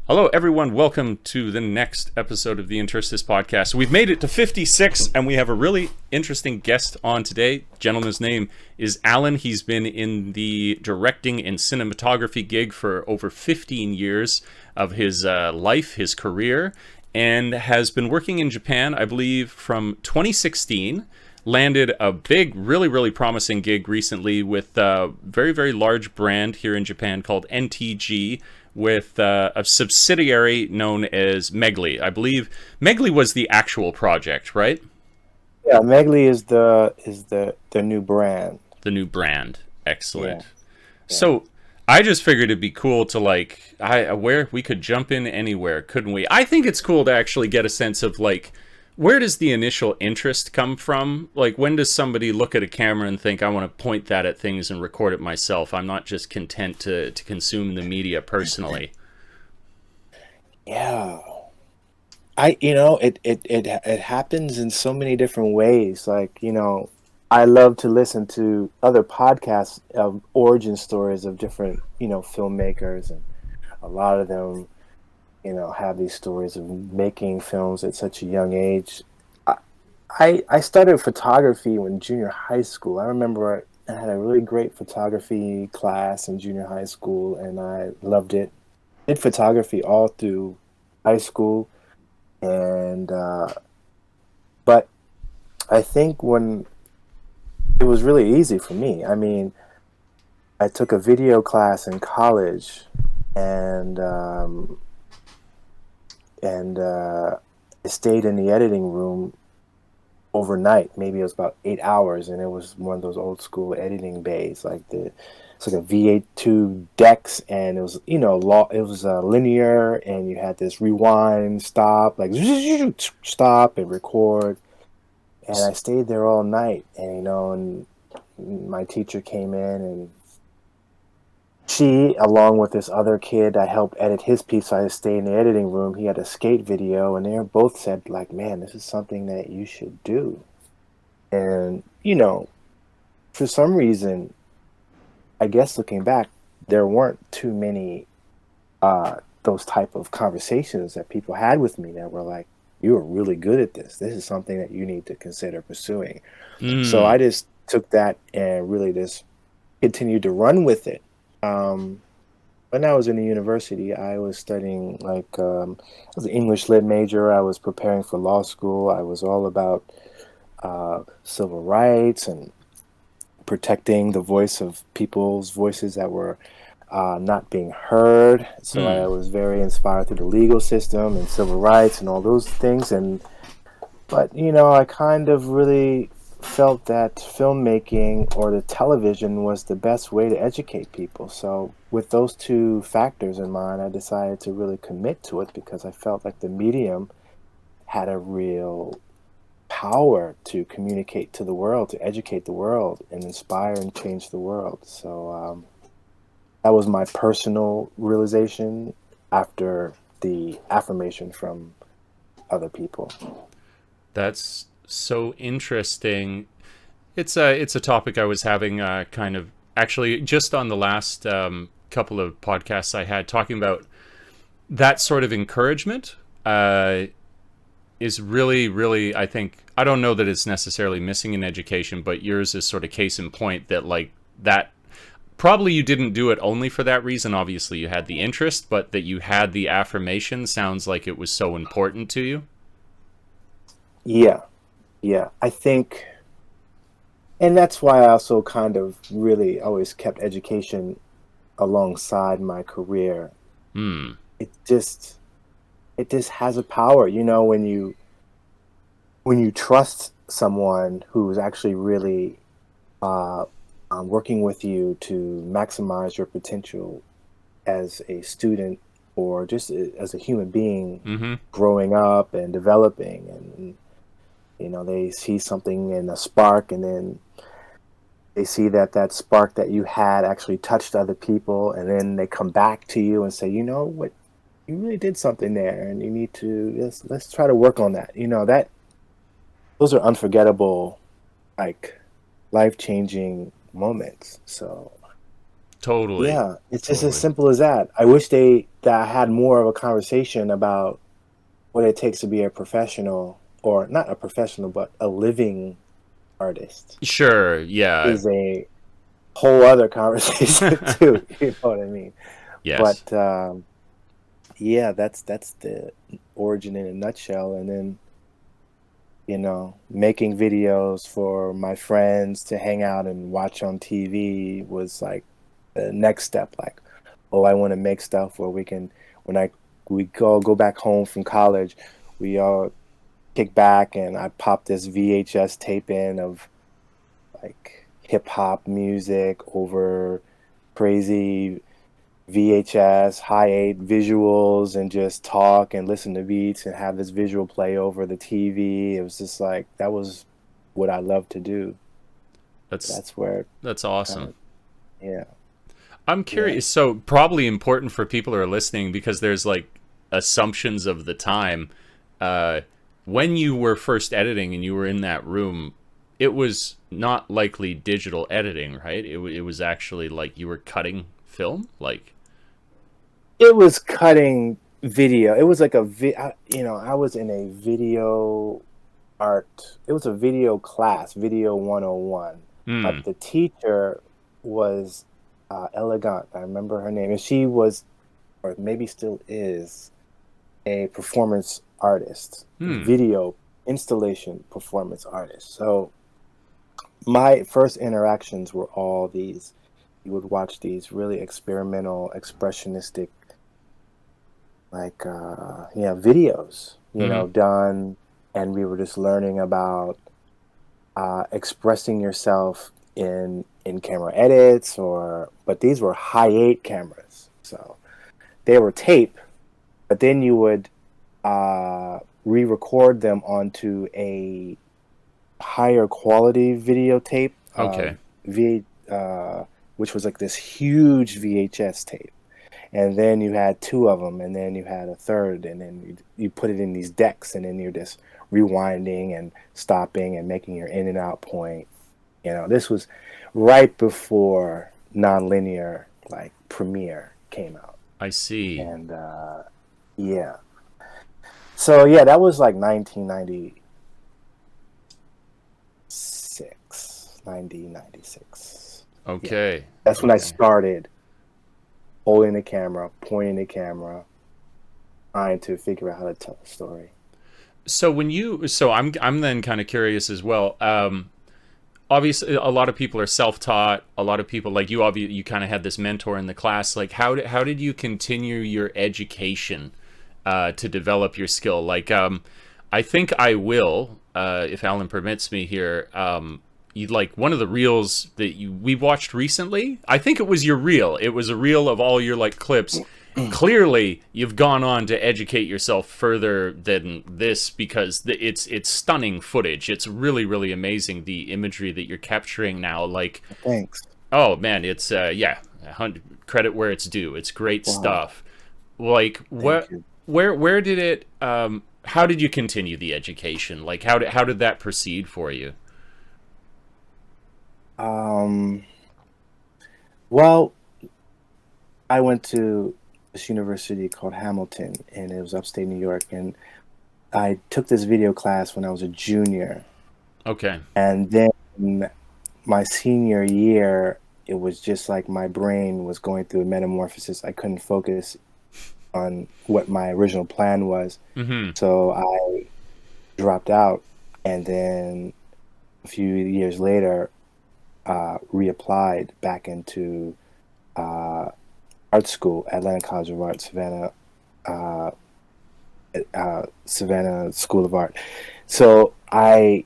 Hello, everyone. Welcome to the next episode of the Interstice podcast. We've made it to 56, and we have a really interesting guest on today. The gentleman's name is Alan. He's been in the directing and cinematography gig for over 15 years of his life, his career, and has been working in Japan, I believe, from 2016. Landed a big, really promising gig recently with a very large brand here in Japan called NTG, with a subsidiary known as Megli. I believe Megli was the actual project, right? Yeah, Megli is the new brand. The new brand. Excellent. Yeah, yeah. So I just figured it'd be cool to where we could jump in anywhere, couldn't we? I think it's cool to actually get a sense of where does the initial interest come from? Like, when does somebody look at a camera and think, I want to point that at things and record it myself? I'm not just content to consume the media personally. Yeah. It happens in so many different ways. I love to listen to other podcasts of origin stories of different, filmmakers, and a lot of them, have these stories of making films at such a young age. I started photography in junior high school. I remember I had a really great photography class in junior high school, and I loved it. Did photography all through high school, and but I think when it was really easy for me. I mean, I took a video class in college, and I stayed in the editing room overnight. Maybe it was about 8 hours, and it was one of those old school editing bays, it's like a V8 decks, and it was it was linear, and you had this rewind, stop, stop and record. And I stayed there all night, and my teacher came in, and she, along with this other kid, I helped edit his piece. So I stayed in the editing room. He had a skate video, and they both said, man, this is something that you should do. And, for some reason, I guess looking back, there weren't too many those type of conversations that people had with me that were like, you are really good at this. This is something that you need to consider pursuing. So I just took that and really just continued to run with it. When I was in the university, I was studying I was an English lit major. I was preparing for law school. I was all about civil rights and protecting the voice of people's voices that were not being heard. So I was very inspired through the legal system and civil rights and all those things. But I kind of really felt that filmmaking or the television was the best way to educate people. So with those two factors in mind, I decided to really commit to it because I felt like the medium had a real power to communicate to the world, to educate the world, and inspire and change the world. So that was my personal realization after the affirmation from other people. That's so interesting. It's a topic I was having kind of actually just on the last couple of podcasts I had, talking about that sort of encouragement is really, I think, I don't know that it's necessarily missing in education, but yours is sort of case in point that that probably you didn't do it only for that reason. Obviously you had the interest, but that you had the affirmation sounds like it was so important to you. Yeah, I think, and that's why I also kind of really always kept education alongside my career. It just has a power, when you trust someone who's actually really working with you to maximize your potential as a student or just as a human being growing up and developing, and they see something in a spark, and then they see that spark that you had actually touched other people, and then they come back to you and say, you know what, you really did something there, and you need to let's try to work on that. That those are unforgettable, life-changing moments. So Totally. Yeah, it's just as Totally. simple as that. I wish that I had more of a conversation about what it takes to be a professional, or not a professional, but a living artist. Sure. Yeah. Is a whole other conversation too. You know what I mean? Yes. But yeah, that's the origin in a nutshell. And then, making videos for my friends to hang out and watch on TV was like the next step. Like, oh, I want to make stuff where when we go back home from college, we all kick back and I pop this VHS tape in of like hip hop music over crazy VHS, high eight visuals, and just talk and listen to beats and have this visual play over the TV. It was just like, that was what I love to do. That's That's where that's kind awesome. of, yeah, I'm yeah. curious. So probably important for people who are listening because there's like assumptions of the time. Uh, when you were first editing and you were in that room, it was not likely digital editing, right? It was actually like you were cutting film, like. It was cutting video. It was like I was in a video art. It was a video class, video 101. Hmm. But the teacher was elegant. I remember her name, and she was, or maybe still is, a performance artist, Hmm. video installation performance artist. So my first interactions were all these. You would watch these really experimental, expressionistic, like yeah, videos, Hmm. done, and we were just learning about expressing yourself in camera edits, but these were high 8 cameras, so they were tape, but then you would re-record them onto a higher quality videotape, Okay. v which was like this huge VHS tape. And then you had two of them, and then you had a third, and then you put it in these decks, and then you're just rewinding and stopping and making your in and out point. This was right before nonlinear, like, Premiere came out. I see. And yeah. So yeah, that was like 1996, 1996. Yeah. Okay. That's when I Okay. started holding the camera, pointing the camera, trying to figure out how to tell a story. So I'm then kind of curious as well. Obviously a lot of people are self-taught. A lot of people like you obviously you kind of had this mentor in the class. Like how did you continue your education to develop your skill? Like I think I will if Alan permits me here. You like one of the reels that we watched recently. I think it was your reel. It was a reel of all your like clips. Clearly you've gone on to educate yourself further than this because it's stunning footage. It's really really amazing the imagery that you're capturing now. Like, Thanks. oh man, it's yeah, credit where it's due. It's great Wow. stuff. Like Thank what, you. where did it? How did you continue the education? Like how did that proceed for you? Um, well, I went to this university called Hamilton, and it was upstate New York. And I took this video class when I was a junior. Okay. And then my senior year, it was just like my brain was going through a metamorphosis. I couldn't focus on what my original plan was. Mm-hmm. So I dropped out. And then a few years later, reapplied back into uh, art school, Atlanta College of Art, uh, Savannah School of Art. So I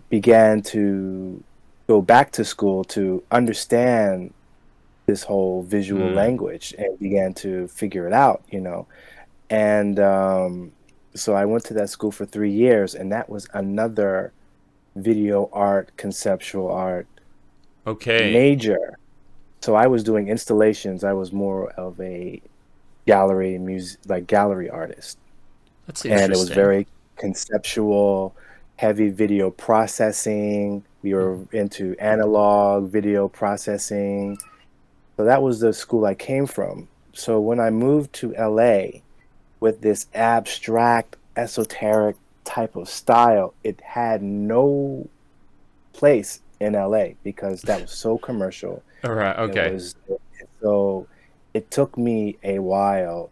began to go back to school to understand this whole visual Mm. language and began to figure it out. And so I went to that school for 3 years, and that was another video art, conceptual art Okay. major. So I was doing installations. I was more of a gallery artist, That's and it was interesting. very conceptual, heavy video processing. We were into analog video processing. So that was the school I came from. So when I moved to LA with this abstract, esoteric type of style, it had no place in LA because that was so commercial. All right. It Okay. was so it took me a while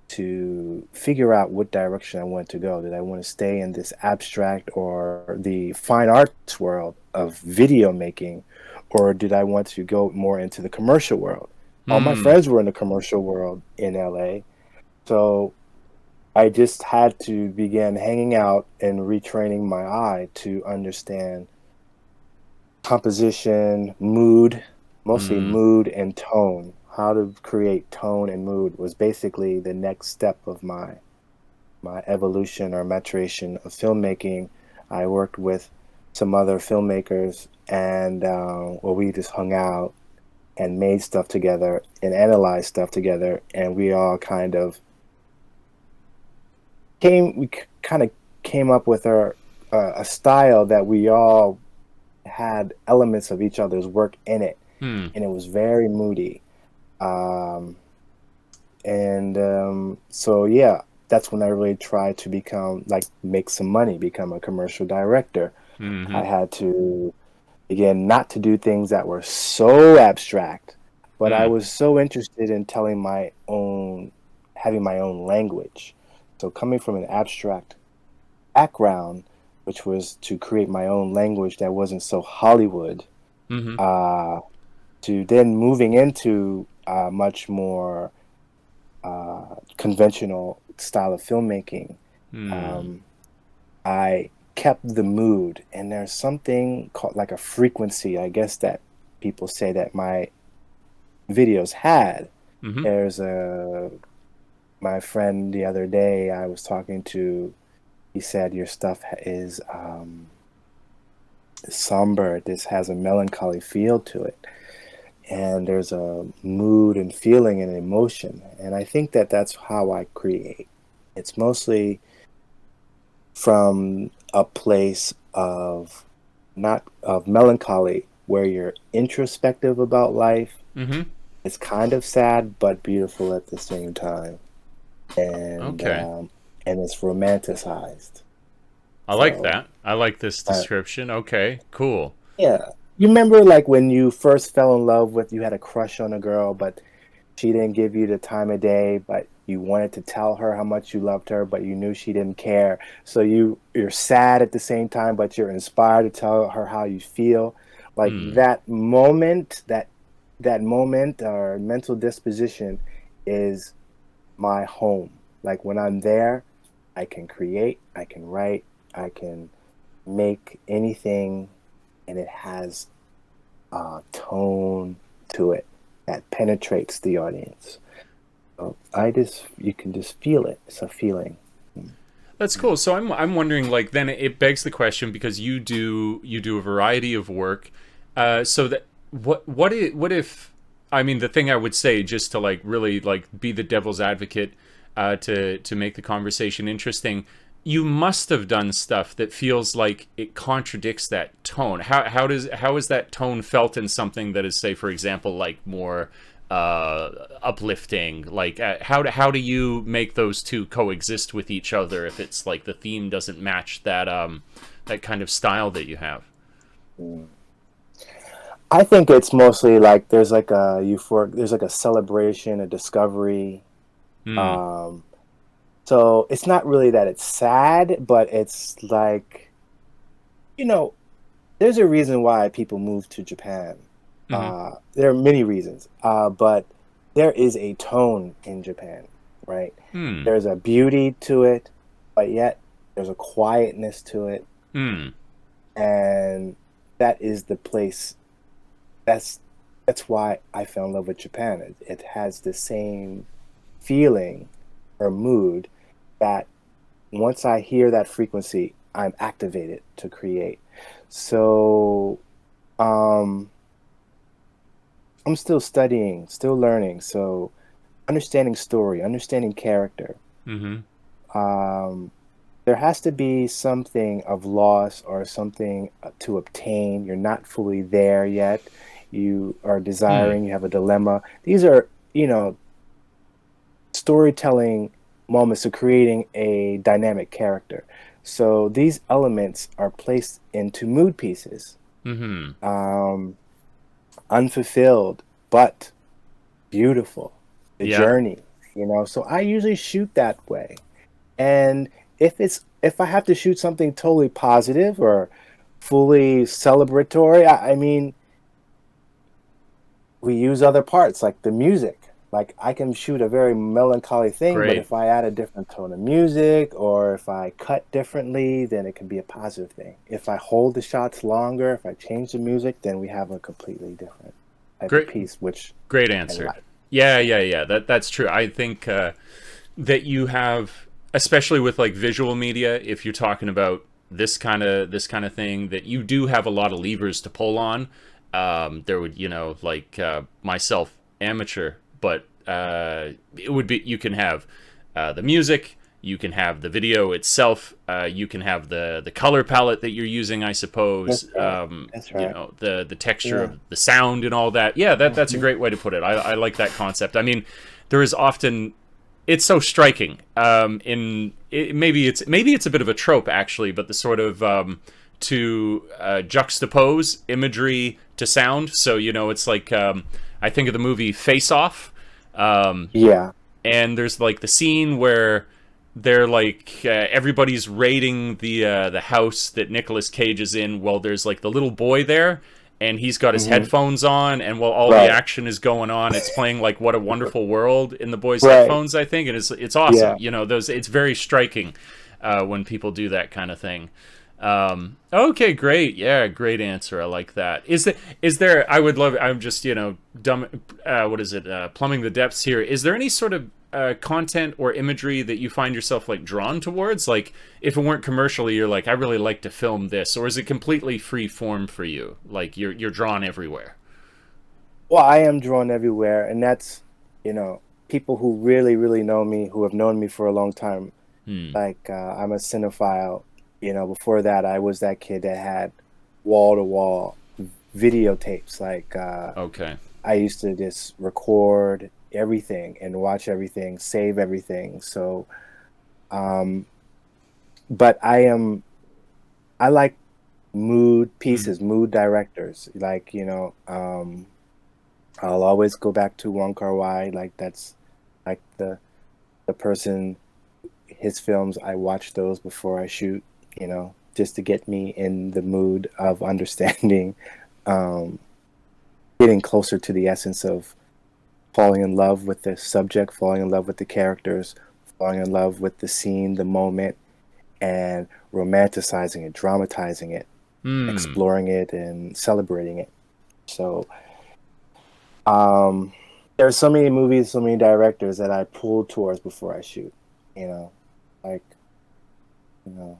to figure out what direction I wanted to go. Did I want to stay in this abstract or the fine arts world of video making, or did I want to go more into the commercial world? All my Hmm. friends were in the commercial world in LA. So I just had to begin hanging out and retraining my eye to understand composition, mood, mostly Hmm. mood and tone. How to create tone and mood was basically the next step of my evolution or maturation of filmmaking. I worked with some other filmmakers, and well, we just hung out and made stuff together and analyzed stuff together, and we all kind of came up with a style that we all had elements of each other's work in it, Hmm. and it was very moody. Um, and so yeah, that's when I really tried to become like make some money, become a commercial director. I Hmm. had to begin not to do things that were so abstract, but I Hmm. was so interested in telling my own, having my own language. So coming from an abstract background, which was to create my own language that wasn't so Hollywood, Hmm. uh, to then moving into much more conventional style of filmmaking, Hmm. um, I kept the mood. And there's something called like a frequency, I guess, that people say that my videos had. Hmm. There's a My friend the other day I was talking to, he said your stuff is somber. This has a melancholy feel to it, and there's a mood and feeling and emotion. And I think that that's how I create. It's mostly from a place of not of melancholy, where you're introspective about life. Hmm. It's kind of sad but beautiful at the same time, and Okay. um, and it's romanticized. I like So that. I like this uh, description. Okay. Cool. yeah, you remember like when you first fell in love with, you had a crush on a girl, but she didn't give you the time of day, but you wanted to tell her how much you loved her, but you knew she didn't care. So you're sad at the same time, but you're inspired to tell her how you feel. Like Hmm. that moment or mental disposition is my home. Like when I'm there, I can create, I can write, I can make anything, and it has a tone to it that penetrates the audience. So you can just feel it. It's a feeling. That's cool. So I'm wondering, like, then it begs the question, because you do a variety of work. So that what if, I mean, the thing I would say, just to like really like be the devil's advocate, to make the conversation interesting, you must have done stuff that feels like it contradicts that tone. How is that tone felt in something that is, say, for example, like more uplifting? Like, how do you make those two coexist with each other if it's like the theme doesn't match that kind of style that you have? Mm. I think it's mostly like there's like a celebration, a discovery. Hmm. Um, so it's not really that it's sad, but it's like, you know, there's a reason why people move to Japan. Hmm. There are many reasons, but there is a tone in Japan, right? Hmm. There's a beauty to it, but yet there's a quietness to it, Hmm. and that is the place. That's that's why I fell in love with Japan. It has the same feeling or mood that once I hear that frequency, I'm activated to create. So, um, I'm still studying, still learning. So, understanding story, understanding character, Hmm. um, there has to be something of loss or something to obtain. You're not fully there yet. You are Hmm. desiring, you have a dilemma. These are, storytelling moments of creating a dynamic character. So these elements are placed into mood pieces, Mm-hmm. um, unfulfilled, but beautiful. The Yeah. journey, So I usually shoot that way. And if I have to shoot something totally positive or fully celebratory, I mean, we use other parts like the music. Like I can shoot a very melancholy thing, but Great. if I add a different tone of music or if I cut differently, then it can be a positive thing. If I hold the shots longer, if I change the music, then we have a completely different type of Great. piece, which Great I answer. like. Yeah, yeah, yeah. That's true. I think that you have, especially with like visual media, if you're talking about this kind of thing, that you do have a lot of levers to pull on. There would, like myself, amateur, but it would be you can have the music, you can have the video itself, you can have the color palette that you're using, I That's suppose. right. That's right. The texture Yeah. of the sound and all that. Yeah, that's a Hmm. great way to put it. I like that concept. I mean, there is often it's so striking. Maybe it's a bit of a trope actually, but the sort of to juxtapose imagery to sound. So it's like I think of the movie Face Off, um, Yeah. and there's like the scene where they're like everybody's raiding the house that Nicolas Cage is in. Well, there's like the little boy there, and he's got his Hmm. headphones on, and while all the Right. action is going on, it's playing like "What a Wonderful World" in the boy's Right. headphones, I think, and it's awesome. Yeah. Those it's very striking when people do that kind of thing. Okay, great. Yeah, great answer. I like that. Is there I would love I'm just, dumb what is it? Plumbing the depths here. Is there any sort of content or imagery that you find yourself like drawn towards? Like if it weren't commercially, you're like I really like to film this, or is it completely free form for you? Like you're drawn everywhere. Well, I am drawn everywhere, and that's, you know, people who really, really know me, who have known me for a long time. Hmm. Like, I'm a cinephile. Before that, I was that kid that had wall-to-wall videotapes. Like, Okay. I used to just record everything and watch everything, save everything. So, um, but I like mood Hmm. pieces, mood directors. Like, I'll always go back to Wong Kar-wai. Like that's like the person, his films. I watch those before I shoot. Just to get me in the mood of understanding, um, getting closer to the essence of falling in love with the subject, falling in love with the characters, falling in love with the scene, the moment, and romanticizing it, dramatizing it, Hmm. exploring it, and celebrating it. So Um, there are so many movies, so many directors that I pull towards before I shoot. You know, like you know,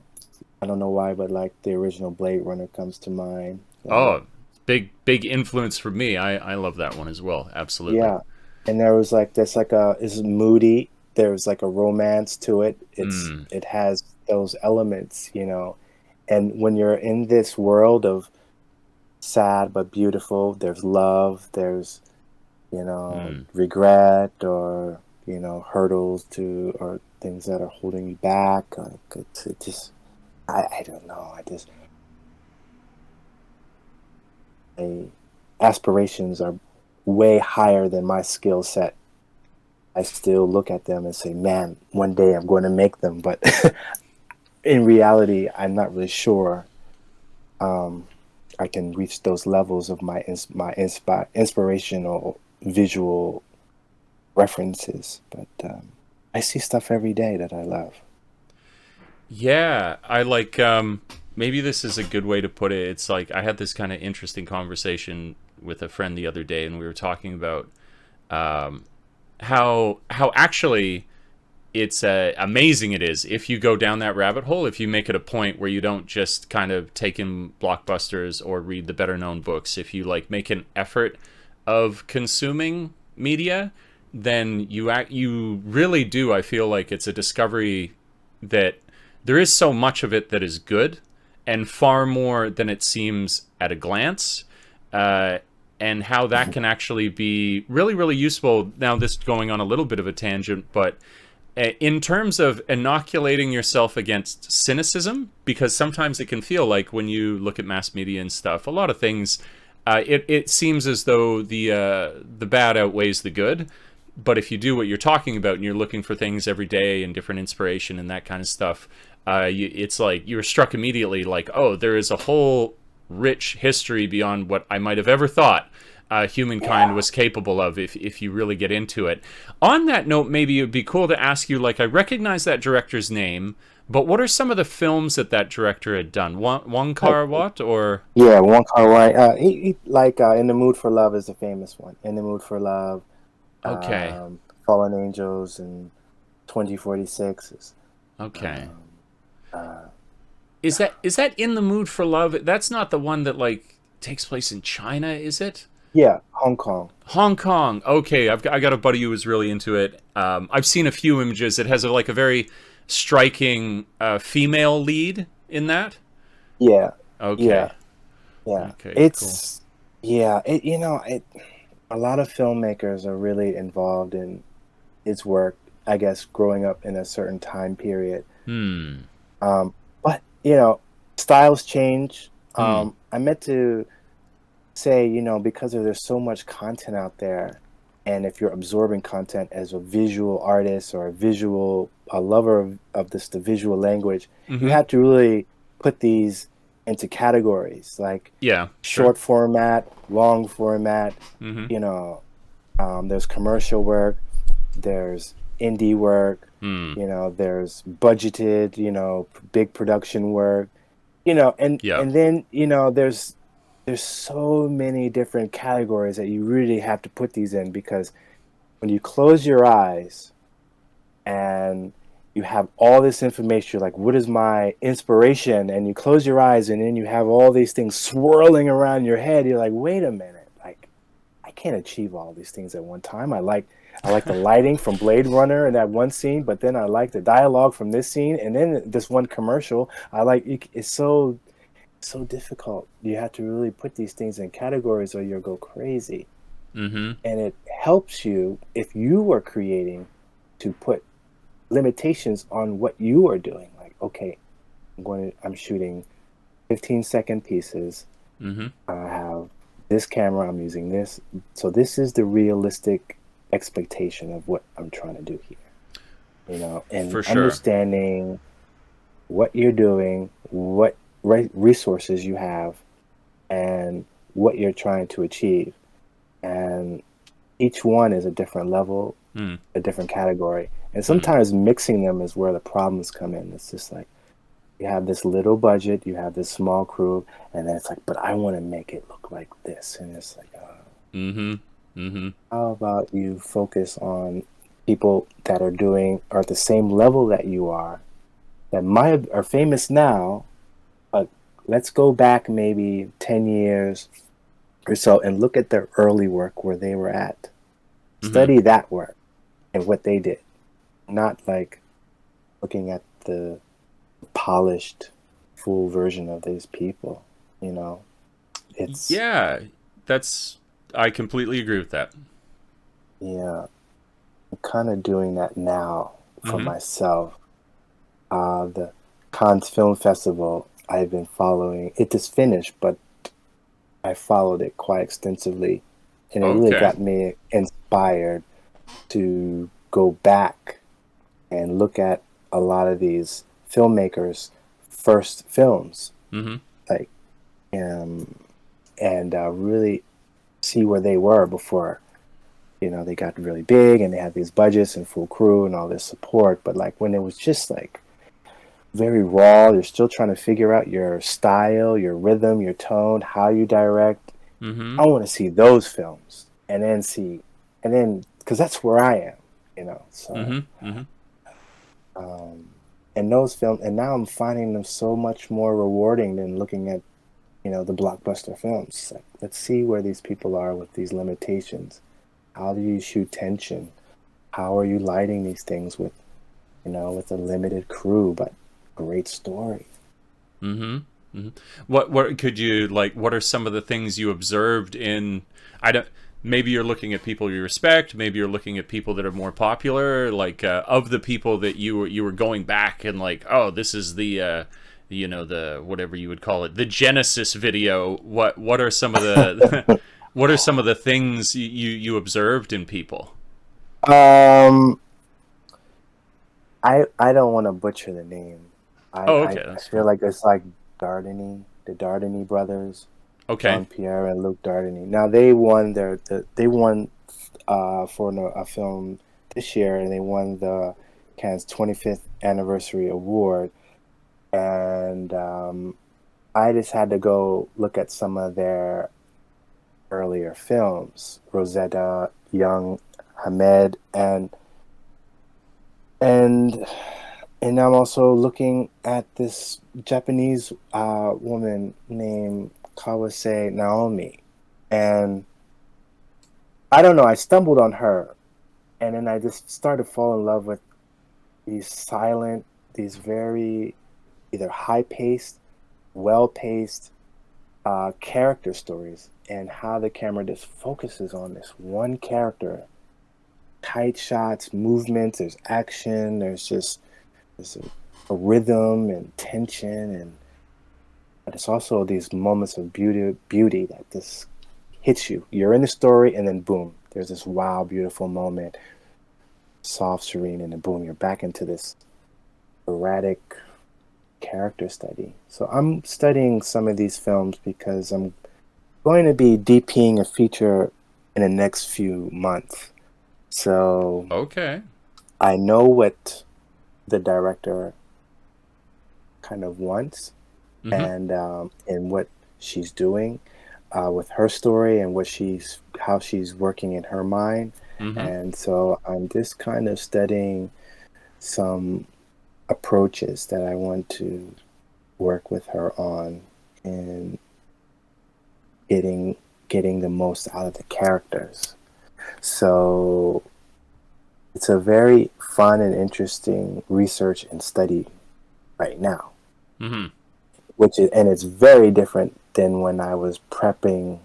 I don't know why, but like the original Blade Runner comes to mind. Oh, big influence for me. I love that one as well. Absolutely. Yeah, and there was like this like a it's moody. There's like a romance to it. Hmm. It has those elements, and when you're in this world of sad but beautiful, there's love, there's Hmm. regret or, hurdles to or things that are holding you back. Like it just, I don't know. My aspirations are way higher than my skill set. I still look at them and say, man, one day I'm going to make them. But in reality, I'm not really sure um, I can reach those levels of inspirational visual references, but I see stuff every day that I love. Yeah, I like maybe this is a good way to put it. It's like I had this kind of interesting conversation with a friend the other day, and we were talking about um, how actually it's amazing it is if you go down that rabbit hole, if you make it a point where you don't just kind of take in blockbusters or read the better known books, if you like make an effort of consuming media, then you really do. I feel like it's a discovery that there is so much of it that is good, and far more than it seems at a glance. And how that can actually be really, really useful. Now, this going on a little bit of a tangent, but in terms of inoculating yourself against cynicism, because sometimes it can feel like when you look at mass media and stuff, a lot of things, it seems as though the bad outweighs the good. But if you do what you're talking about and you're looking for things every day and different inspiration and that kind of stuff, it's like you're struck immediately like, oh, there is a whole rich history beyond what I might have ever thought humankind was capable of if you really get into it. On that note, maybe it would be cool to ask you, like, I recognize that director's name, but what are some of the films that director had done? Wong Kar-wai or? Yeah, Wong Kar-wai. He like In the Mood for Love is the famous one. In the Mood for Love, Okay. Fallen Angels, and 2046 is. Okay. Is that In the Mood for Love? That's not the one that like takes place in China, is it? Yeah, Hong Kong. Hong Kong. Okay, I got a buddy who was really into it. I've seen a few images. It has like a very striking female lead in that. Yeah. Okay. Yeah. Yeah. Okay. It's yeah. A lot of filmmakers are really involved in his work. I guess growing up in a certain time period. Cool. But styles change. I meant to say, because there's so much content out there, and if you're absorbing content as a visual artist or a lover of the visual language, you have to really put these into categories like short format, long format. There's commercial work, there's indie work, there's budgeted, big production work, and then there's so many different categories that you really have to put these in, because when you close your eyes and you have all this information, like, what is my inspiration? And you close your eyes and then you have all these things swirling around your head. You're like, wait a minute, like, I can't achieve all these things at one time. I like the lighting from Blade Runner in that one scene, but then I like the dialogue from this scene, and then this one commercial. It's so difficult. You have to really put these things in categories or you'll go crazy. And it helps you, if you are creating, to put limitations on what you are doing. Like, okay, I'm shooting 15-second pieces. I have this camera, I'm using this. So this is the realistic expectation of what I'm trying to do here. And For sure. Understanding what you're doing, what resources you have, and what you're trying to achieve. And each one is a different level, a different category. And sometimes mixing them is where the problems come in. It's just like, you have this little budget, you have this small crew, and then it's like, but I want to make it look like this. And it's like, how about you focus on people that are at the same level that you are, that are famous now, but let's go back maybe 10 years or so and look at their early work, where they were at. Study that work and what they did, not like looking at the polished full version of these people. It's I completely agree with that. I'm kind of doing that now for myself. The Cannes Film Festival, I've been following. It just finished, but I followed it quite extensively, and it really got me inspired to go back and look at a lot of these filmmakers' first films, like, and really see where they were before, they got really big and they had these budgets and full crew and all this support. But like when it was just like very raw, you're still trying to figure out your style, your rhythm, your tone, how you direct. I want to see those films, and then because that's where I am, so. And those films, and now I'm finding them so much more rewarding than looking at, the blockbuster films. Like, let's see where these people are with these limitations. How do you shoot tension? How are you lighting these things with a limited crew, but great story. Mm-hmm. Mm-hmm. What could you like? What are some of the things you observed in? I don't. Maybe you're looking at people you respect. Maybe you're looking at people that are more popular. Like of the people that you were going back and like, oh, this is the the whatever you would call it, the Genesis video. What are some of the what are some of the things you observed in people? Um, I don't want to butcher the name. Oh, okay, I that's feel fine. like it's like Dardany, the Dardany brothers, Okay. Jean Pierre and Luc Dardany. Now they won they won for a film this year, and they won the Cannes 25th anniversary award. And I just had to go look at some of their earlier films, Rosetta, Young, Hamed, and and I'm also looking at this Japanese woman named Kawase Naomi, and I don't know. I stumbled on her, and then I just started to fall in love with these silent, these very either high-paced, well-paced character stories, and how the camera just focuses on this one character. Tight shots, movements, there's action, there's a rhythm and tension, and but it's also these moments of beauty that just hits you. You're in the story, and then boom, there's this wow, beautiful moment, soft, serene, and then boom, you're back into this erratic character study. So I'm studying some of these films because I'm going to be DPing a feature in the next few months. So Okay. I know what the director kind of wants, Mm-hmm. and what she's doing with her story, and how she's working in her mind. Mm-hmm. And so I'm just kind of studying some approaches that I want to work with her on, and getting getting the most out of the characters. So it's a very fun and interesting research and study right now, Mm-hmm. and it's very different than when I was prepping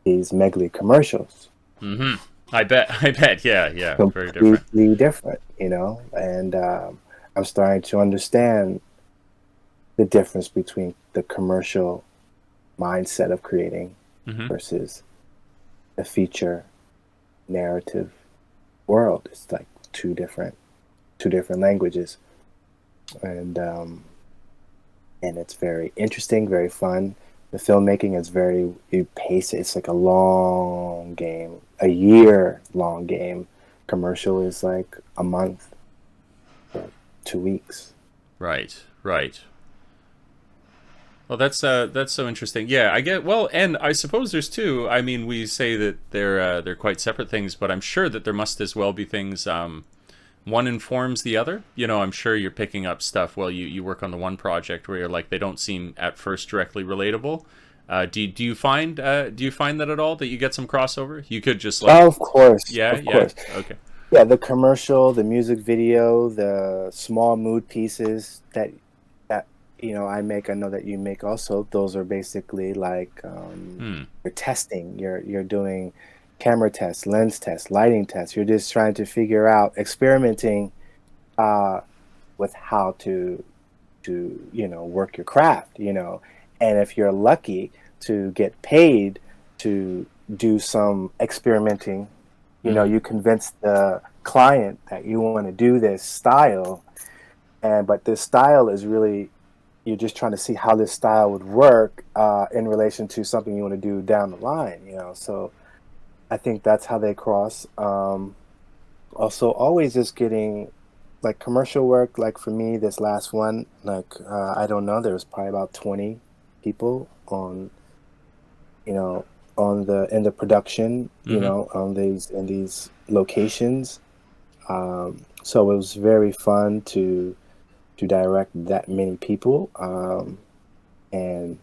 these Megly commercials. Mm-hmm. I bet. I bet. Yeah. Yeah. Very different. Completely different, and I'm starting to understand the difference between the commercial mindset of creating Mm-hmm. versus the feature narrative world. It's like two different languages, and it's very interesting, very fun. The filmmaking is very you pace it. It's like a long game, a year-long game. Commercial is like a month, or 2 weeks. Right. Right. Well, that's so interesting. Yeah, I get. Well, and I suppose there's two. I mean, we say that they're quite separate things, but I'm sure that there must as well be things. One informs the other. I'm sure you're picking up stuff while you work on the one project where you're like they don't seem at first directly relatable. Do you find that at all that you get some crossover? You could just like, Oh, of course, yeah, of yeah, course. okay, Yeah, the commercial, the music video, the small mood pieces that I make. I know that you make also. Those are basically like hmm, you're testing. You're doing camera tests, lens tests, lighting tests. You're just trying to figure out, experimenting uh, with how to work your craft. And if you're lucky to get paid to do some experimenting, mm-hmm, you convince the client that you want to do this style, but this style is really, you're just trying to see how this style would work in relation to something you want to do down the line. So I think that's how they cross. Also, always just getting like commercial work. Like for me, this last one, like I don't know, there was probably about 20 people you know, on the in the production, mm-hmm. on these in these locations. So it was very fun to direct that many people, and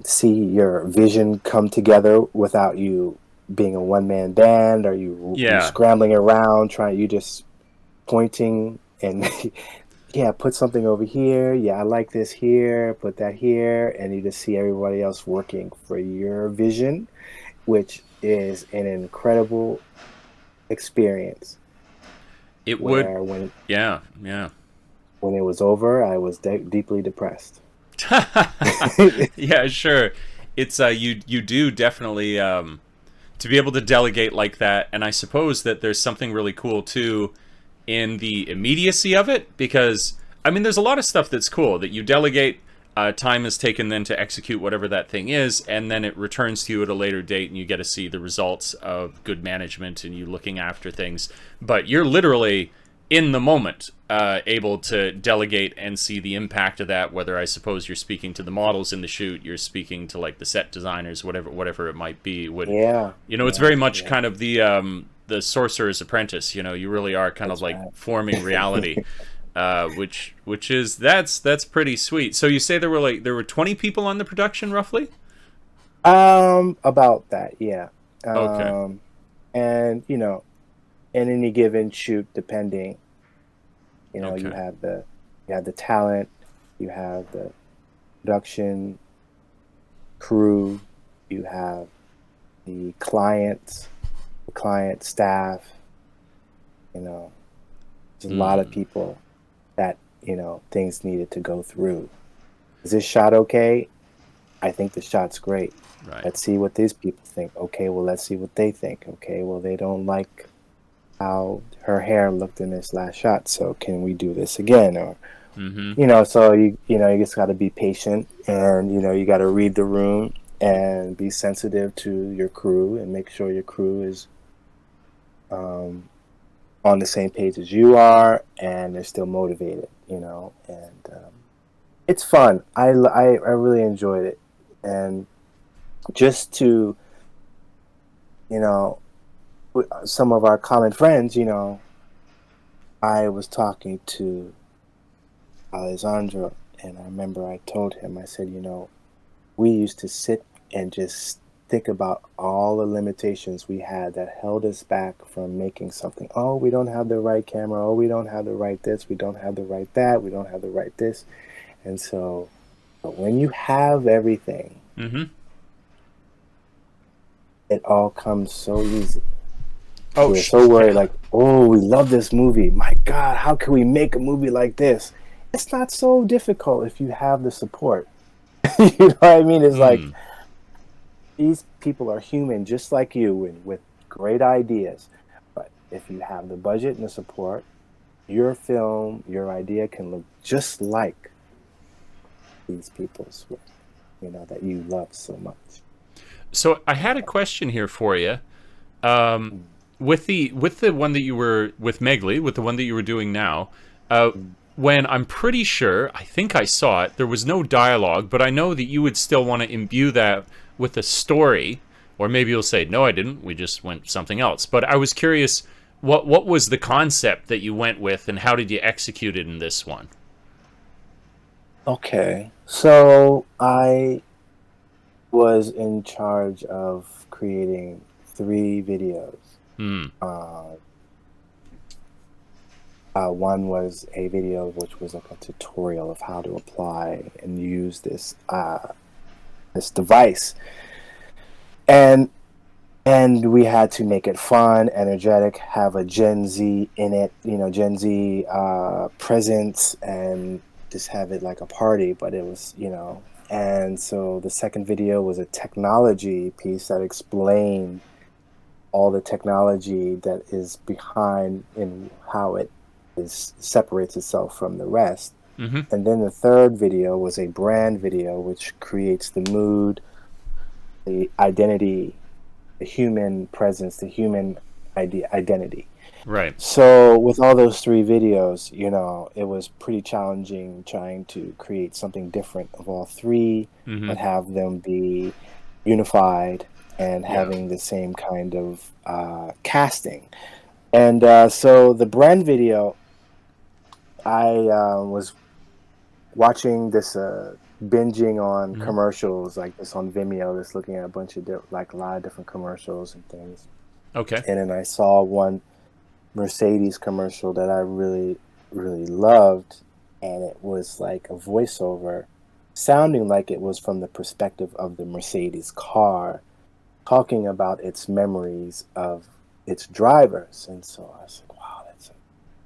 see your vision come together without you being a one man band, or you Yeah, scrambling around trying, you just pointing and yeah, put something over here. Yeah, I like this here. Put that here, and you just see everybody else working for your vision, which is an incredible experience. It would, Where yeah, yeah. when it was over, I was deeply depressed. Yeah, sure. It's you do definitely to be able to delegate like that, and I suppose that there's something really cool too in the immediacy of it, because I mean there's a lot of stuff that's cool that you delegate, time is taken then to execute whatever that thing is, and then it returns to you at a later date and you get to see the results of good management and you looking after things. But you're literally in the moment, able to delegate and see the impact of that, whether I suppose you're speaking to the models in the shoot, you're speaking to like the set designers, whatever it might be. Would, Yeah, you know, it's yeah, very much yeah. kind of the sorcerer's apprentice. You know, you really are kind of That's like right. forming reality, which is that's pretty sweet. So you say there were 20 people on the production roughly? About that, yeah. Okay. Um, and in any given shoot, depending, you Okay. have the talent, you have the production crew, you have the clients, the client staff. You know, there's a lot of Mm, people that things needed to go through. Is this shot okay? I think the shot's great. right. Let's see what these people think. Okay, well, let's see what they think. Okay, well, they don't like how her hair looked in this last shot, so can we do this again? Or Mm-hmm. so you just got to be patient, and you got to read the room and be sensitive to your crew and make sure your crew is um, on the same page as you are, and they're still motivated. And it's fun. I really enjoyed it, and just to you know some of our common friends. I was talking to Alessandro, and I remember I told him, I said, we used to sit and just think about all the limitations we had that held us back from making something. Oh, we don't have the right camera. Oh, we don't have the right this. We don't have the right that. We don't have the right this. And so, but when you have everything, Mm-hmm. it all comes so easy. Oh, We're so worried, yeah. like, oh, we love this movie. My God, how can we make a movie like this? It's not so difficult if you have the support. You know what I mean? It's like Mm. these people are human just like you and with great ideas. But if you have the budget and the support, your film, your idea can look just like these people's work, that you love so much. So I had a question here for you. Um, Mm. with the one that you were with Megley, with the one that you were doing now, uh, Mm. when I'm pretty sure, I think I saw it, there was no dialogue, but I know that you would still want to imbue that with a story, or maybe you'll say, no, I didn't, we just went something else. But I was curious, what was the concept that you went with, and how did you execute it in this one? Okay. So I was in charge of creating 3 videos. Hmm. Uh, one was a video which was like a tutorial of how to apply and use this device, and we had to make it fun, energetic, have a Gen Z in it, Gen Z presence, and just have it like a party. But it was, and so the second video was a technology piece that explained all the technology that is behind in how it is separates itself from the rest. Mm-hmm. And then the third video was a brand video, which creates the mood, the identity, the human presence, the human identity. Right. So with all those 3 videos, it was pretty challenging trying to create something different of all 3, Mm-hmm. but have them be unified and Yeah. having the same kind of casting. And so the brand video, I was watching this, binging on Mm-hmm. commercials like this on Vimeo, just looking at a bunch of like a lot of different commercials and things. Okay. And then I saw one Mercedes commercial that I really, really loved. and it was like a voiceover sounding like it was from the perspective of the Mercedes car, talking about its memories of its drivers. And so I was like, wow, that's an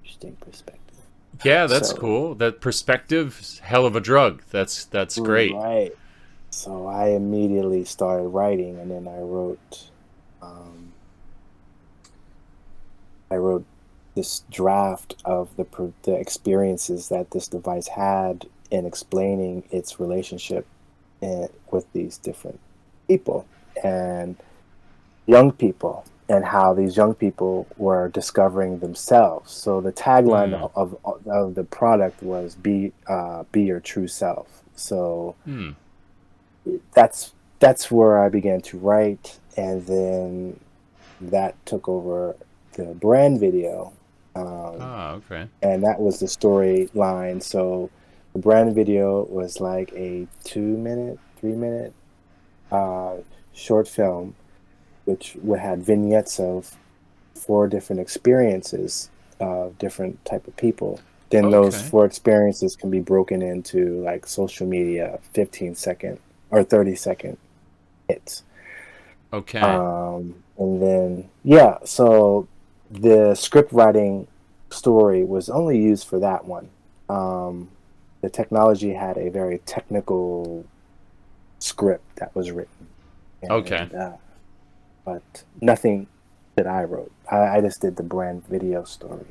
interesting perspective. Yeah, that's So, cool. That perspective's hell of a drug. That's great. right. So I immediately started writing, and then um, I wrote this draft of the experiences that this device had in explaining its relationship with these different people and young people, and how these young people were discovering themselves. So the tagline Hmm. of the product was be your true self. So Hmm. that's where I began to write, and then that took over the brand video, um, Ah, okay. and that was the storyline. So the brand video was like a 2 minute, 3 minute uh, short film, which had vignettes of four different experiences of different type of people. Then those Okay. four experiences can be broken into like social media 15-second or 30-second hits. Okay. And then, yeah, so the script writing story was only used for that one. Um, the technology had a very technical script that was written, Okay. and but nothing that I wrote. I just did the brand video story.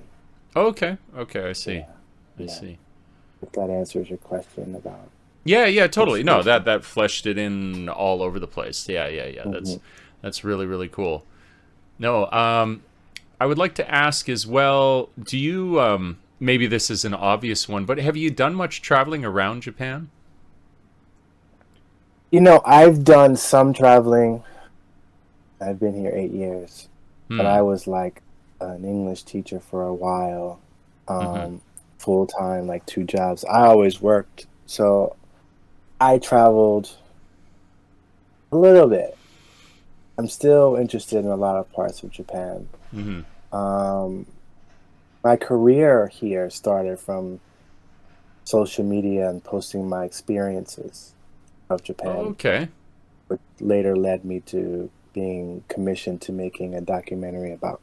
Okay. Okay. I see. Yeah, I yeah. see. If that answers your question about Yeah. Yeah. Totally. No, inspiration. that fleshed it in all over the place. Yeah. Yeah. Yeah. Hmm. That's really really cool. No. I would like to ask as well. Do you maybe this is an obvious one, but have you done much traveling around Japan? I've done some traveling. I've been here 8 years, but Hmm. I was like an English teacher for a while, Mm-hmm. um, full time, like two jobs. I always worked, so I traveled a little bit. I'm still interested in a lot of parts of Japan. Mm-hmm. Um, my career here started from social media and posting my experiences of Japan, Okay. which later led me to being commissioned to making a documentary about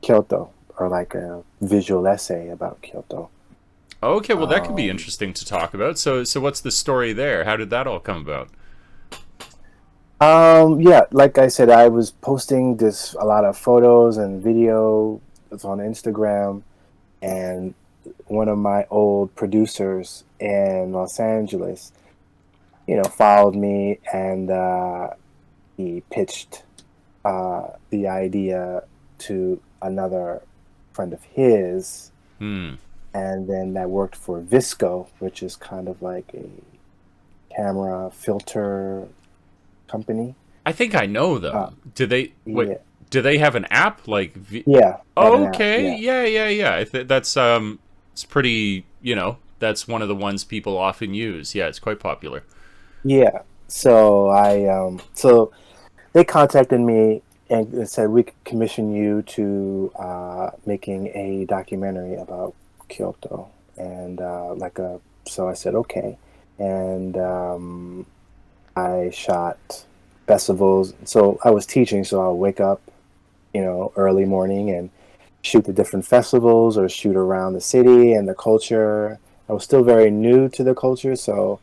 Kyoto, or like a visual essay about Kyoto. Okay, well that could be Um, interesting to talk about. So what's the story there? How did that all come about? yeah, like I said, I was posting this a lot of photos and video that's on Instagram, and one of my old producers in Los Angeles, followed me, and he pitched the idea to another friend of his, Hmm. and then that worked for Visco, which is kind of like a camera filter company. I think I know Uh, them. Do they what yeah, do they have an app yeah, they have an app. Okay, Yeah, yeah, yeah, yeah. That's it's pretty, that's one of the ones people often use. Yeah, it's quite popular. yeah. So they contacted me and said we could commission you to making a documentary about Kyoto, and so I said okay, and I shot festivals. So I was teaching, so I'll wake up, early morning and shoot the different festivals or shoot around the city and the culture. I was still very new to the culture, so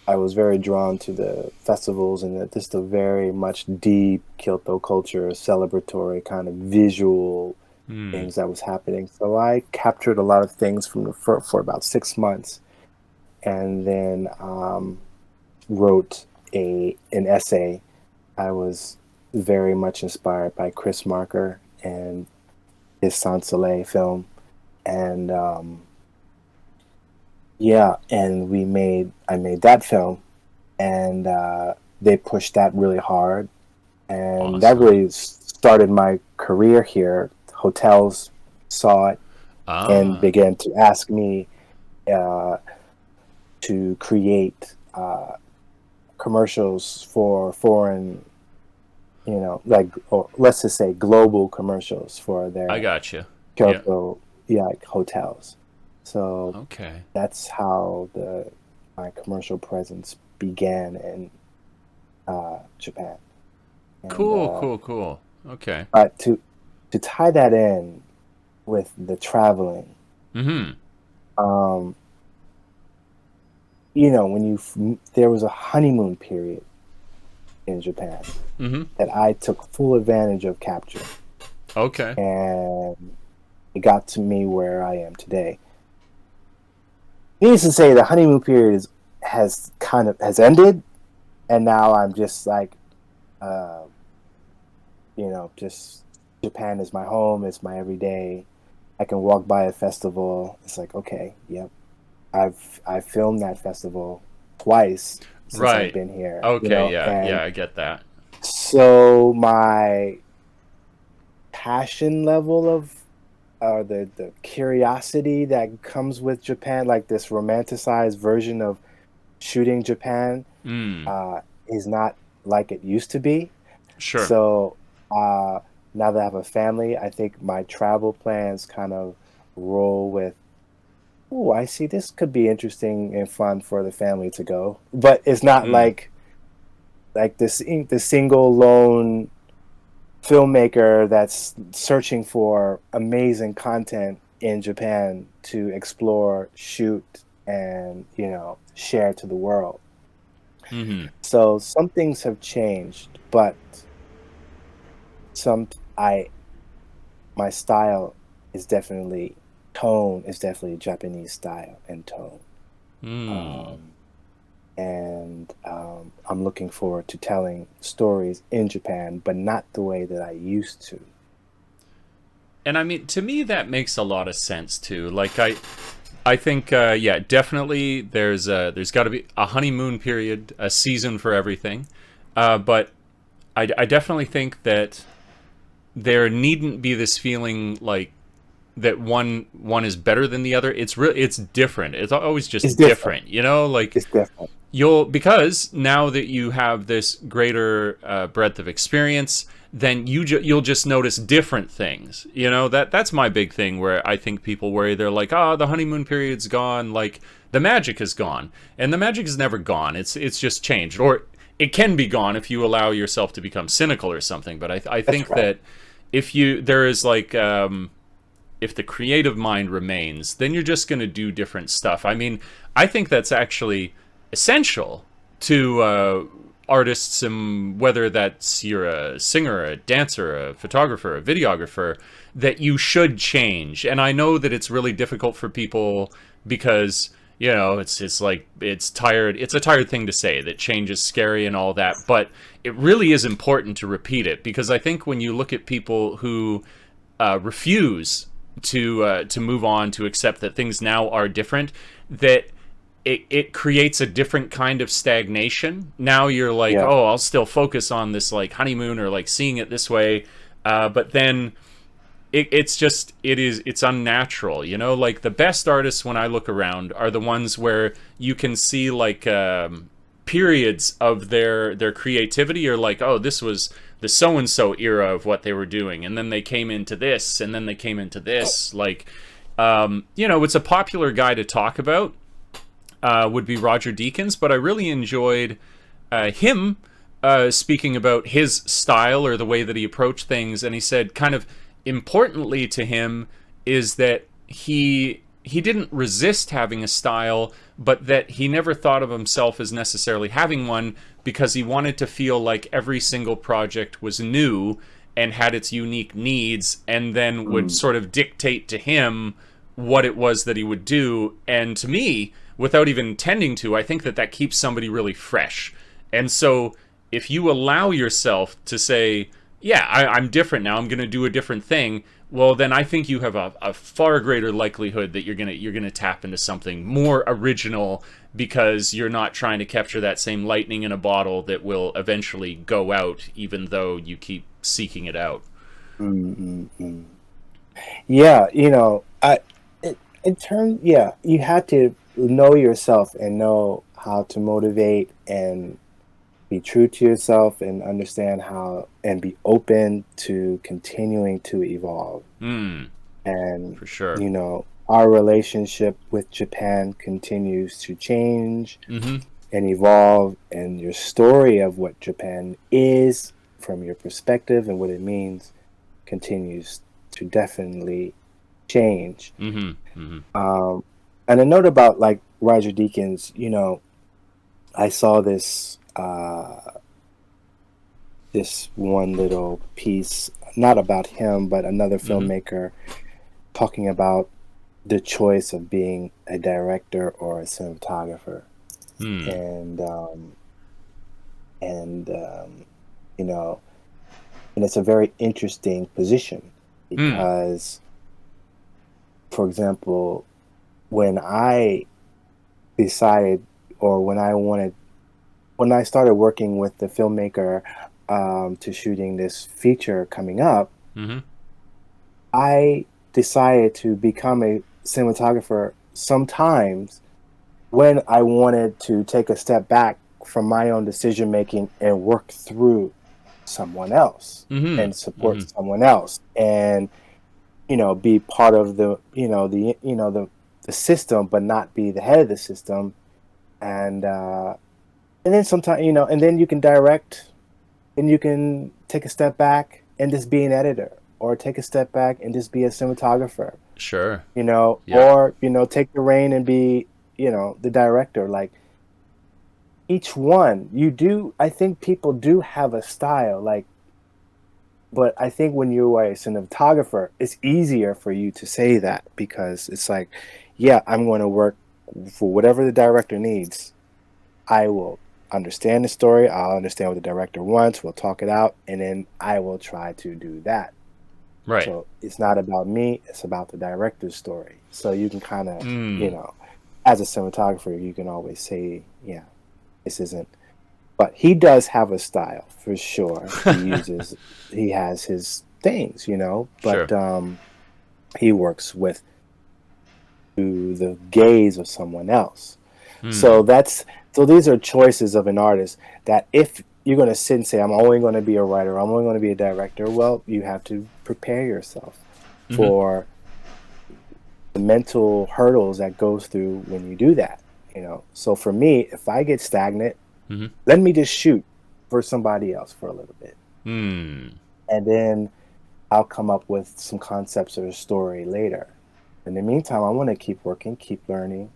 I was very drawn to the festivals and just the very much deep Kyoto culture, celebratory kind of visual Hmm. things that was happening. So I captured a lot of things for about 6 months, and then wrote an essay. I was very much inspired by Chris Marker and his Sans Soleil film, and yeah, and I made that film, and they pushed that really hard, and that Awesome. really started my career here. Hotels saw it and Ah, began to ask me uh, to create commercials for foreign, like, or let's just say global commercials for I their gotcha. Yeah. Kyoto, yeah, like hotels. So Okay. that's how my commercial presence began in Japan. And Cool, cool, cool. Okay. but to tie that in with the traveling, Mm-hmm. um, when there was a honeymoon period in Japan Mm-hmm. that I took full advantage of capturing, Okay. and it got to me where I am today. Needless to say, the honeymoon period has ended, and now I'm just like, uh, just Japan is my home. It's my everyday. I can walk by a festival. It's like, okay, yep. I've filmed that festival twice since I've Right. been here, Okay, yeah, and yeah, I get that. so my passion level of the curiosity that comes with Japan, like this romanticized version of shooting Japan, Mm, is not like it used to be. sure. So uh, now that I have a family, I think my travel plans kind of roll with, oh, I see this could be interesting and fun for the family to go. But it's not Mm. like the single lone filmmaker that's searching for amazing content in Japan to explore, shoot, and share to the world. Mm-hmm. So some things have changed, but some I my style is definitely tone is definitely Japanese style and tone. Mm. Um, and I'm looking forward to telling stories in Japan, but not the way that I used to. And I mean, to me, that makes a lot of sense too. Like, I think, yeah, definitely. There's got to be a honeymoon period, a season for everything. But I definitely think that there needn't be this feeling like that one is better than the other. It's different. It's always It's just different. different. You know, like It's different. because now that you have this greater breadth of experience, then you'll just notice different things. You know, that's my big thing where I think people worry. They're like, oh, the honeymoon period's gone, like the magic is gone, and the magic is never gone. It's just changed, or it can be gone if you allow yourself to become cynical or something. But I That's think right. that if you there is like if the creative mind remains, then you're just going to do different stuff. I mean, I think that's actually essential to artists, and whether that's you're a singer, a dancer, a photographer, a videographer, that you should change. And I know that it's really difficult for people because it's like it's tired. It's a tired thing to say that change is scary and all that, but it really is important to repeat it because I think when you look at people who refuse to move on, to accept that things now are different, that it creates a different kind of stagnation. Now you're like, Yeah. oh, I'll still focus on this like honeymoon or like seeing it this way, but then it's unnatural. Like the best artists when I look around are the ones where you can see like periods of their creativity, or like, oh, this was the so and so era of what they were doing, and then they came into this, and then they came into this. Like, it's a popular guy to talk about. Would be Roger Deakins, but I really enjoyed him speaking about his style or the way that he approached things, and he said, kind of importantly to him, is that he didn't resist having a style, but that he never thought of himself as necessarily having one because he wanted to feel like every single project was new and had its unique needs, and then would Mm. sort of dictate to him what it was that he would do. And to me, without even intending to, I think that keeps somebody really fresh. And so if you allow yourself to say, yeah, I'm different now, I'm going to do a different thing, well, then I think you have a far greater likelihood that you're gonna tap into something more original, because you're not trying to capture that same lightning in a bottle that will eventually go out, even though you keep seeking it out. Mm, mm, mm. Yeah, yeah, you had to know yourself and know how to motivate and be true to yourself and understand how and be open to continuing to evolve. Hmm, And, for sure. you know, our relationship with Japan continues to change Mm-hmm. and evolve, and your story of what Japan is from your perspective and what it means continues to definitely change. Mm-hmm. Mm-hmm. And a note about like Roger Deakins, I saw this one little piece, not about him, but another Mm-hmm. filmmaker talking about the choice of being a director or a cinematographer, Hmm. and and you know, and it's a very interesting position Hmm. because, for example, when I decided, or when I started working with the filmmaker to shooting this feature coming up, Mm-hmm. I decided to become a cinematographer sometimes when I wanted to take a step back from my own decision making and work through someone else Mm-hmm. and support Mm-hmm. someone else, and be part of the system, but not be the head of the system. And uh and then sometimes, and then you can direct, and you can take a step back and just be an editor, or take a step back and just be a cinematographer, Sure. Yeah. or take the reign and be the director. Like, each one, I think people do have a style, like, but I think when you are a cinematographer, it's easier for you to say that, because it's like, yeah, I'm going to work for whatever the director needs. I will understand the story, I'll understand what the director wants, we'll talk it out, and then I will try to do that. Right. So it's not about me, it's about the director's story. So you can kind of, Mm. as a cinematographer, you can always say, yeah, this isn't. But he does have a style for sure. He has his things, but Sure. he works with through the gaze of someone else. Hmm. So these are choices of an artist, that if you're going to sit and say, I'm only going to be a writer, I'm only going to be a director, well, you have to prepare yourself Mm-hmm. for the mental hurdles that goes through when you do that. So for me, if I get stagnant, Mm-hmm. let me just shoot for somebody else for a little bit, Hmm. and then I'll come up with some concepts or a story later. In the meantime, I want to keep working, keep learning,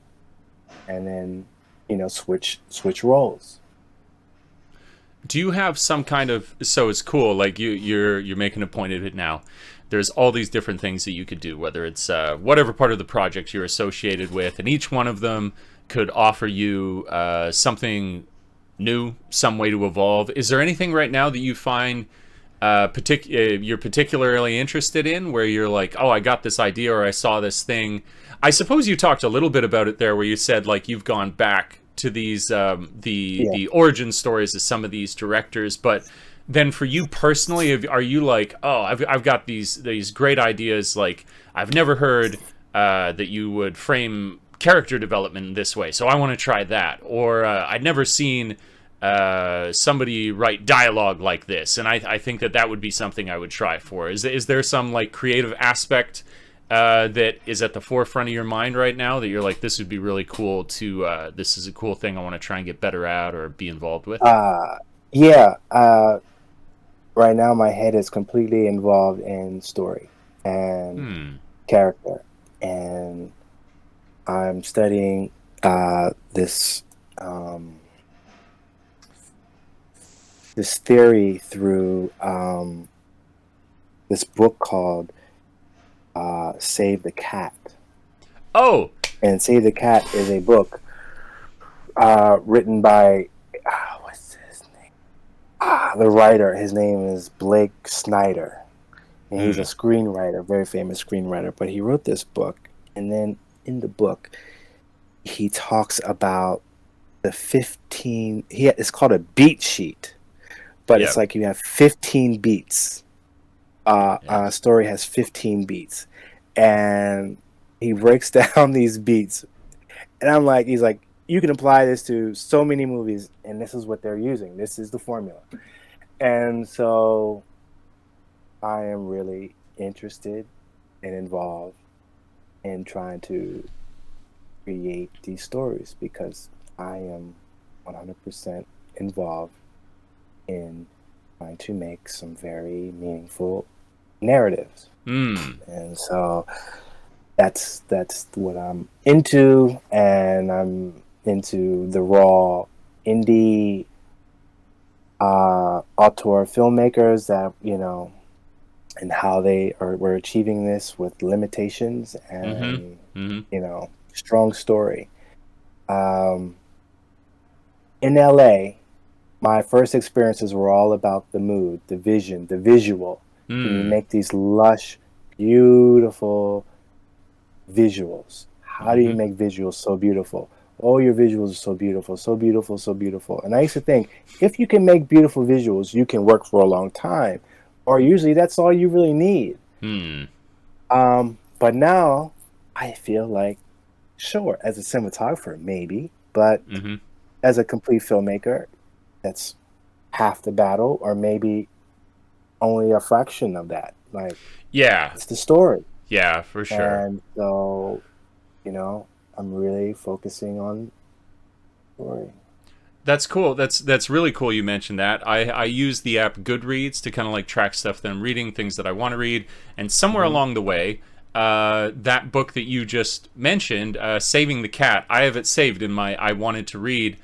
and then switch roles. Do you have some kind of, so it's cool, like you're making a point of it now. There's all these different things that you could do, whether it's whatever part of the project you're associated with, and each one of them could offer you something new, some way to evolve. Is there anything right now that you find you're particularly interested in, where you're like, oh, I got this idea, or I saw this thing? I suppose you talked a little bit about it there, where you said like you've gone back to these Yeah. the origin stories of some of these directors, but then for you personally, are you like, oh, I've got these great ideas, like I've never heard that you would frame character development in this way, so I want to try that, or I'd never seen somebody write dialogue like this, and I think that would be something I would try for. Is there some like creative aspect that is at the forefront of your mind right now that you're like, this would be really cool to this is a cool thing I want to try and get better at or be involved with? Uh, yeah. Right now, my head is completely involved in story and Hmm. character, and I'm studying this this theory through this book called "Save the Cat." Oh. And "Save the Cat" is a book written by what's his name? The writer. His name is Blake Snyder, and he's a Hmm. screenwriter, very famous screenwriter. But he wrote this book, and then in the book, he talks about the 15. It's called a beat sheet, but it's Yep. like you have 15 beats. A Yes. story has 15 beats, and he breaks down these beats. And he's like, you can apply this to so many movies, and this is what they're using. This is the formula. And so I am really interested and involved in trying to create these stories, because I am 100% involved in trying to make some very meaningful narratives. And so that's what I'm into, and I'm into the raw indie auteur filmmakers that, and how were achieving this with limitations and strong story. In LA, my first experiences were all about the mood, the vision, the visual. Can you make these lush, beautiful visuals? How do you make visuals so beautiful? Oh, your visuals are so beautiful, so beautiful, so beautiful. And I used to think, if you can make beautiful visuals, you can work for a long time. Or usually that's all you really need. But now I feel like, sure, as a cinematographer, maybe, but as a complete filmmaker, that's half the battle, or maybe only a fraction of that. Like, it's the story. Yeah, for sure. And so, I'm really focusing on story. That's cool. That's really cool you mentioned that. I use the app Goodreads to kind of like track stuff that I'm reading, things that I want to read, and somewhere along the way, that book that you just mentioned, Saving the Cat, I have it saved in my I wanted to read.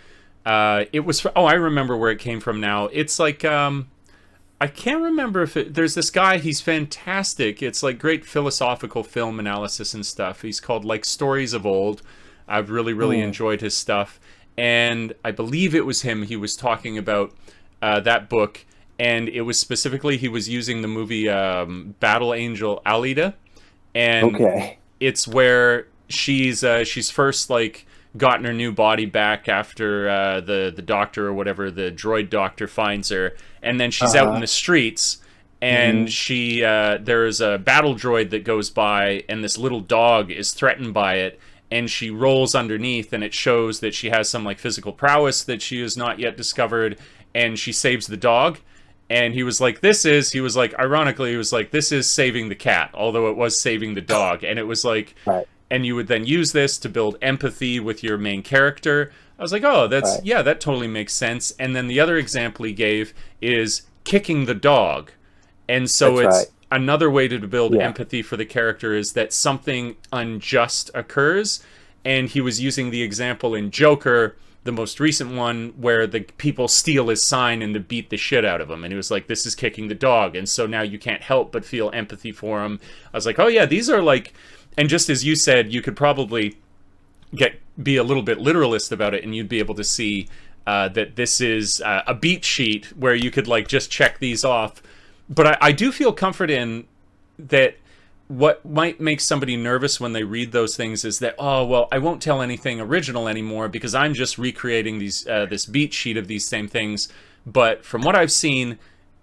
It was I remember where it came from now. It's like I can't remember if there's this guy, he's fantastic. It's like great philosophical film analysis and stuff. He's called like Stories of Old. I've really enjoyed his stuff. And I believe it was him. He was talking about that book, and it was specifically he was using the movie Battle Angel Alita, and it's where she's first like gotten her new body back after the doctor or whatever, the droid doctor finds her, and then she's out in the streets, and she there's a battle droid that goes by, and this little dog is threatened by it. And she rolls underneath, and it shows that she has some like physical prowess that she has not yet discovered, and she saves the dog. And he was like, ironically, he was like, this is saving the cat, although it was saving the dog. And it was like, and you would then use this to build empathy with your main character. I was like, oh, that totally makes sense. And then the other example he gave is kicking the dog. And so another way to build empathy for the character is that something unjust occurs, and he was using the example in Joker, the most recent one, where the people steal his sign and they beat the shit out of him, and he was like, this is kicking the dog, and so now you can't help but feel empathy for him. I was like, oh yeah, these are like, and just as you said, you could probably be a little bit literalist about it, and you'd be able to see that this is a beat sheet where you could like just check these off. But I do feel comfort in that. What might make somebody nervous when they read those things is that, oh, well, I won't tell anything original anymore because I'm just recreating these this beat sheet of these same things. But from what I've seen,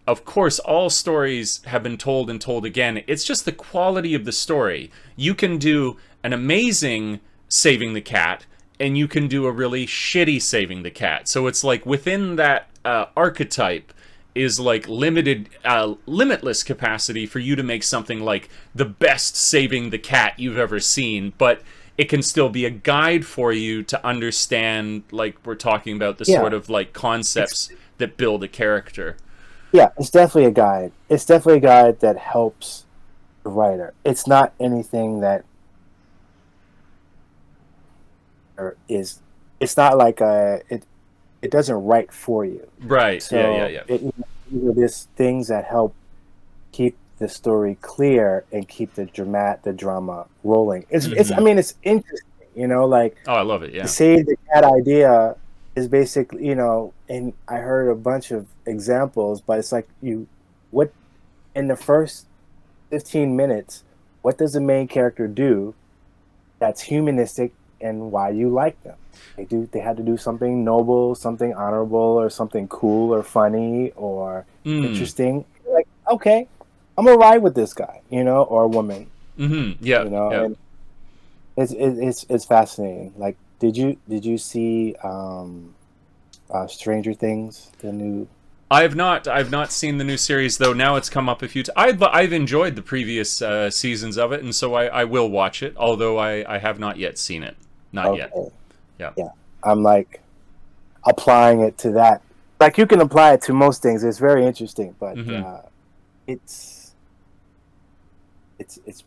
of course, all stories have been told and told again. It's just the quality of the story. You can do an amazing Saving the Cat, and you can do a really shitty Saving the Cat. So it's like within that archetype is like limitless capacity for you to make something like the best Saving the Cat you've ever seen, but it can still be a guide for you to understand, like we're talking about, the sort of like concepts that build a character. Yeah, it's definitely a guide. It's definitely a guide that helps the writer. It's not anything that it's not like it doesn't write for you. Right. So yeah. There's things that help keep the story clear and keep the drama rolling. It's I mean, it's interesting, like, oh, I love it. Yeah. The Save the Cat idea is basically, and I heard a bunch of examples, but it's like what in the first 15 minutes, what does the main character do that's humanistic, and why you like them? They had to do something noble, something honorable, or something cool or funny or interesting. You're like, okay, I'm gonna ride with this guy, or a woman. Yeah. And it's fascinating. Like, did you see Stranger Things, the new? I've not seen the new series though. Now it's come up a few times. I've enjoyed the previous seasons of it, and so I will watch it. Although I have not yet seen it. Not yet. Yeah. Yeah. I'm like applying it to that. Like you can apply it to most things. It's very interesting, but it's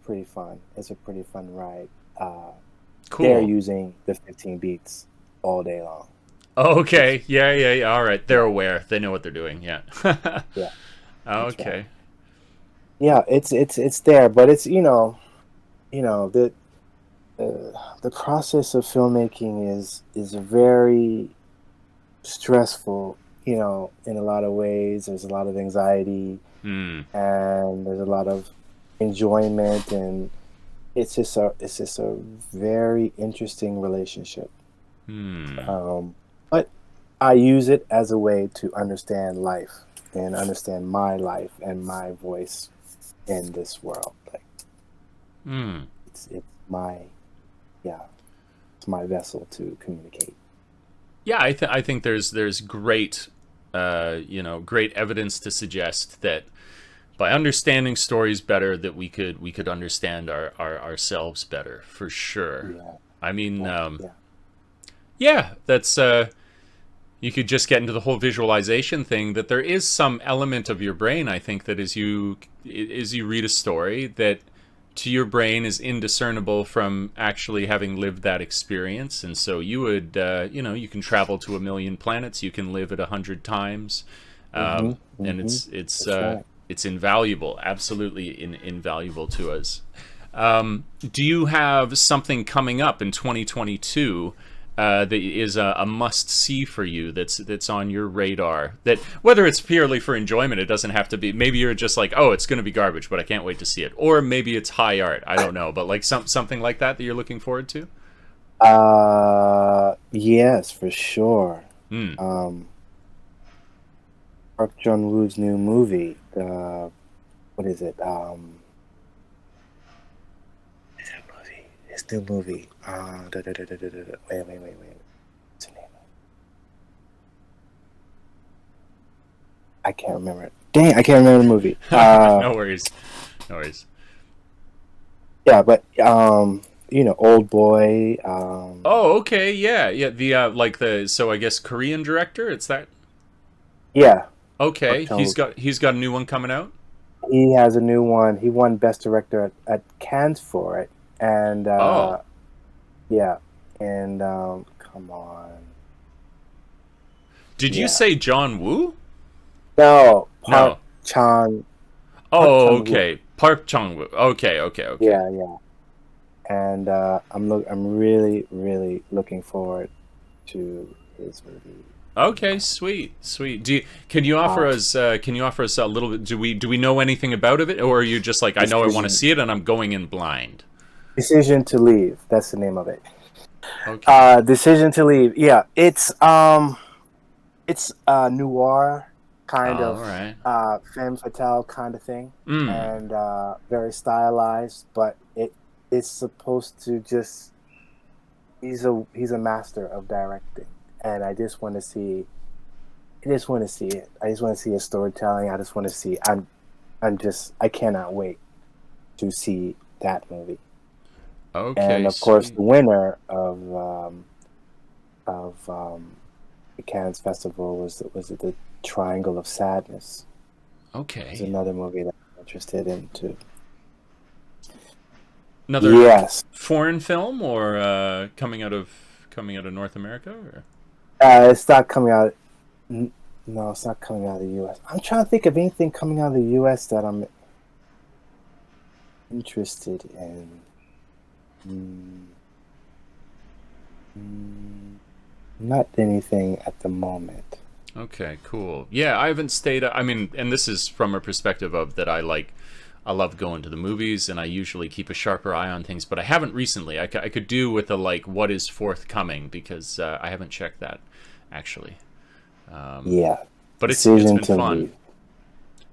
pretty fun. It's a pretty fun ride. Cool. They're using the 15 beats all day long. Okay. Yeah. All right. They're aware. They know what they're doing. Yeah. Yeah. Okay. Right. Yeah, it's there, but it's the process of filmmaking is very stressful. In a lot of ways. There's a lot of anxiety, and there's a lot of enjoyment, and it's just a very interesting relationship. But I use it as a way to understand life and understand my life and my voice in this world. Like, it's my vessel to communicate. Yeah, I think there's great great evidence to suggest that by understanding stories better, that we could understand ourselves better, for sure. Yeah. I mean, that's you could just get into the whole visualization thing, that there is some element of your brain, I think, that as you read a story, that to your brain is indiscernible from actually having lived that experience. And so you would you can travel to 1,000,000 planets, you can live it 100 times, and it's invaluable, absolutely invaluable to us. Do you have something coming up in 2022 that is a must-see for you, that's on your radar, that whether it's purely for enjoyment, it doesn't have to be, maybe you're just like, oh, it's going to be garbage, but I can't wait to see it, or maybe it's high art, I don't know, but like something like that you're looking forward to? Yes, for sure. Park Chan-wook's new movie, what is it? His new movie. Wait. What's the name? I can't remember it. Dang, I can't remember the movie. No worries. Yeah, but Old Boy. Oh, okay, yeah. The so I guess Korean director. It's that. Yeah. Okay, he's got a new one coming out. He has a new one. He won Best Director at Cannes for it. And come on. Did you say John Woo? No, Park Chan. Oh, okay, Park Chan Wook. Okay. Yeah. And I'm really, really looking forward to his movie. Okay, sweet. Can you offer us a little bit? Do we know anything about it, or are you just like, I know I want to see it and I'm going in blind? Decision to Leave. That's the name of it. Okay. Decision to Leave. Yeah, it's a noir kind of femme fatale kind of thing, and very stylized. But it's supposed to just he's a master of directing, and I just want to see. I just want to see it. I just want to see his storytelling. I just want to see. I cannot wait to see that movie. Okay, and of course, the winner of the Cannes Festival was the Triangle of Sadness. Okay, it's another movie that I'm interested in too. Another foreign film, or coming out of North America, or? It's not coming out. No, it's not coming out of the U.S. I'm trying to think of anything coming out of the U.S. that I'm interested in. Not anything at the moment. Okay, cool. Yeah, I haven't stayed. I mean, and this is from a perspective of that I love going to the movies, and I usually keep a sharper eye on things, but I haven't recently. I could do with what is forthcoming, because I haven't checked that, actually. But it's been fun. Leave.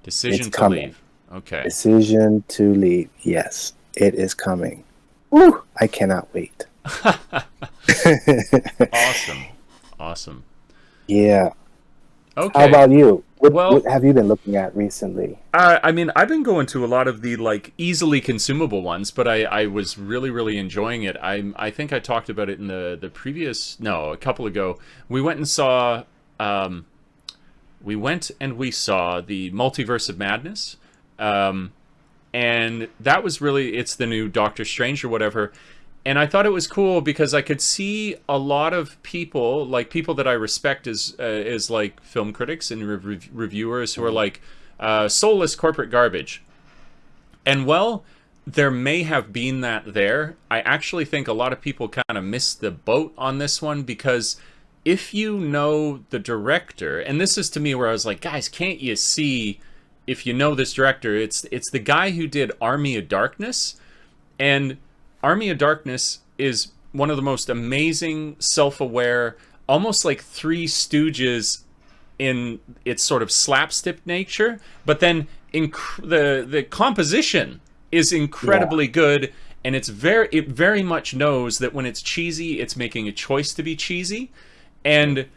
Decision to Leave. Okay. Decision to Leave. Yes, it is coming. Woo! I cannot wait. Awesome. Yeah. Yeah. Okay. How about you? What Well, have you been looking at recently? I mean, I've been going to a lot of the like easily consumable ones, but I was really really enjoying it. I think I talked about it in the previous no a couple ago. We went and saw um, we saw the Multiverse of Madness, um, and that was really it's the new Doctor Strange or whatever. And I thought it was cool because I could see a lot of people, like people that I respect as like film critics and reviewers, who are like soulless corporate garbage. And well, there may have been that there. I actually think a lot of people kind of missed the boat on this one because if you know the director, and this is to me where I was like, guys, can't you see if you know this director? It's the guy who did Army of Darkness, and Army of Darkness is one of the most amazing, self-aware, almost like Three Stooges in its sort of slapstick nature, but then the composition is Yeah. incredibly good, and it very much knows that when it's cheesy, it's making a choice to be cheesy, and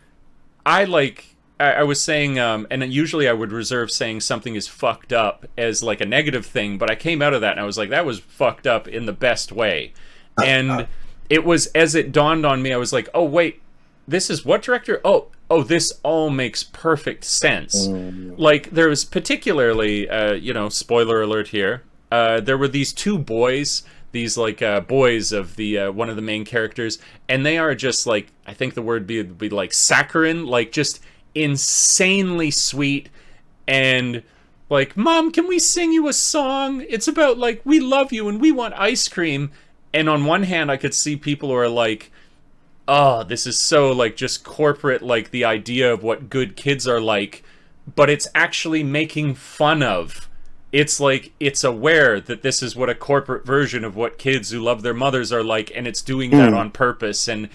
I was saying, and usually I would reserve saying something is fucked up as like a negative thing, but I came out of that and I was like, that was fucked up in the best way. And it was as it dawned on me, I was like, oh wait, this is what director? Oh, this all makes perfect sense. Mm, Like there was particularly, spoiler alert here. There were these two boys, these like boys of the one of the main characters, and they are just like I think the word be like saccharine, like just insanely sweet and like, Mom, can we sing you a song? It's about like we love you and we want ice cream. And on one hand, I could see people who are like, oh, this is so like just corporate, like the idea of what good kids are like, but it's actually making fun of. It's like it's aware that this is what a corporate version of what kids who love their mothers are like, and it's doing that mm. on purpose. And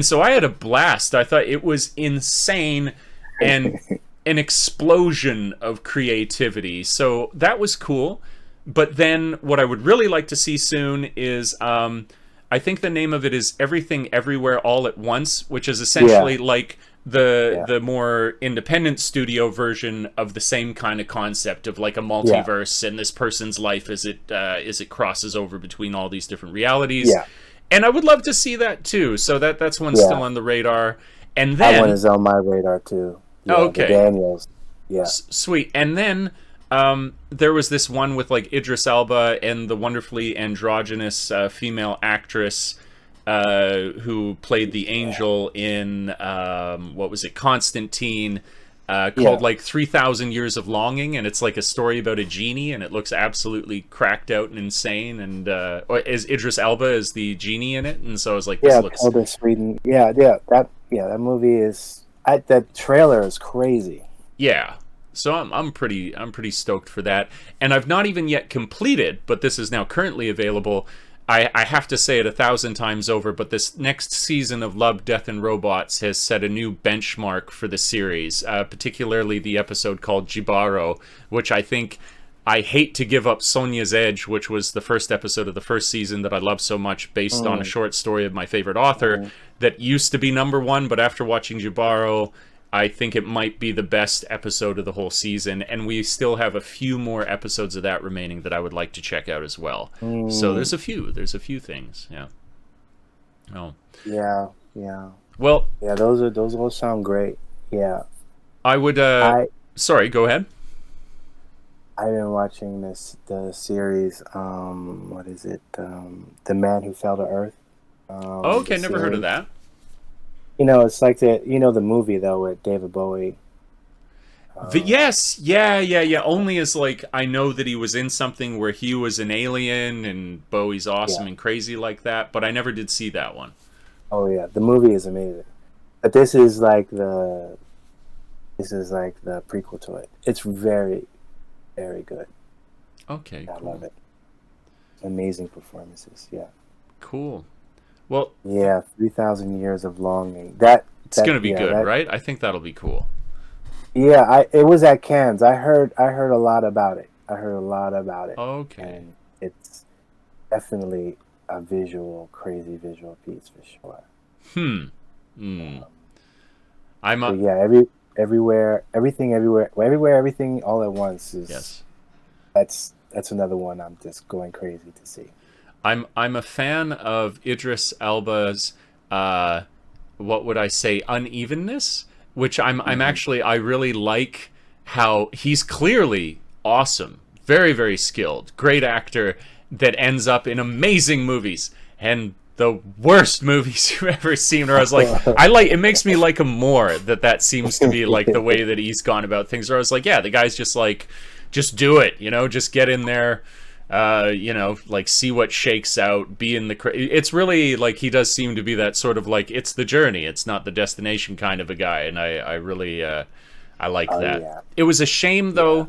so I had a blast. I thought it was insane and an explosion of creativity. So that was cool. But then what I would really like to see soon is I think the name of it is Everything Everywhere All at Once, which is Yeah, essentially like yeah, the more independent studio version of the same kind of concept of like a yeah, multiverse and this person's life as it crosses over between all these different realities. yeah, And I would love to see that too. So that's one still yeah. on the radar. And That one then is on my radar too. Yeah, the okay, Daniels. Yeah, sweet. And then there was this one with like Idris Elba and the wonderfully androgynous female actress who played the yeah, angel in what was it, Constantine, called yeah. like 3,000 Years of Longing, and it's like a story about a genie, and it looks absolutely cracked out and insane. And as Idris Elba is the genie in it, and so I was like, this Yeah, looks Tilda Sweden. That movie is. That trailer is crazy. yeah. So I'm pretty stoked for that, and I've not even yet completed, but this is now currently available. I have to say it 1,000 times over, but this next season of Love, Death, and Robots has set a new benchmark for the series, particularly the episode called Jibaro, which I think I hate to give up Sonia's Edge, which was the first episode of the first season that I love so much, based on a Mm, short story of my favorite author mm. that used to be number one, but after watching Jibaro, I think it might be the best episode of the whole season, and we still have a few more episodes of that remaining that I would like to check out as well. So Mm, there's a few things, yeah. Oh, yeah, yeah, well, yeah. Those all sound great. Yeah, I would. I Sorry, go ahead. I've been watching the series. What is it? The Man Who Fell to Earth. Oh, The okay, never heard of series. that. It's like the movie though with David Bowie. Um, Yes, yeah, yeah, yeah. Only as like I know that he was in something where he was an alien and Bowie's awesome yeah. and crazy like that, but I never did see that one. Oh yeah, the movie is amazing. But this is like the prequel to it. It's very, very good. Okay, I love cool, it. Amazing performances. Yeah. cool. Well, Yeah, 3,000 Years of Longing. it's That gonna be yeah, good, that right? I think that'll be cool. yeah, it was at Cannes. I heard a lot about it. I heard a lot about it. Okay. And it's definitely a crazy visual piece for sure. Hmm. Hmm. Um, I'm but a yeah, everywhere, everything, everywhere, everywhere, everything, all at once is Yes. that's another one I'm just going crazy to see. I'm a fan of Idris Elba's what would I say, unevenness, which I'm Hmm. actually, I really like how he's clearly awesome, very very skilled, great actor that ends up in amazing movies and the worst movies you've ever seen. Or I was like, I like it makes me like him more that seems to be like the way that he's gone about things. Where I was like, yeah, the guy's just like, just do it, just get in there, like see what shakes out, be in the. It's really like he does seem to be that sort of like it's the journey, it's not the destination kind of a guy, and I really I like Oh that. yeah, It was a shame yeah. though,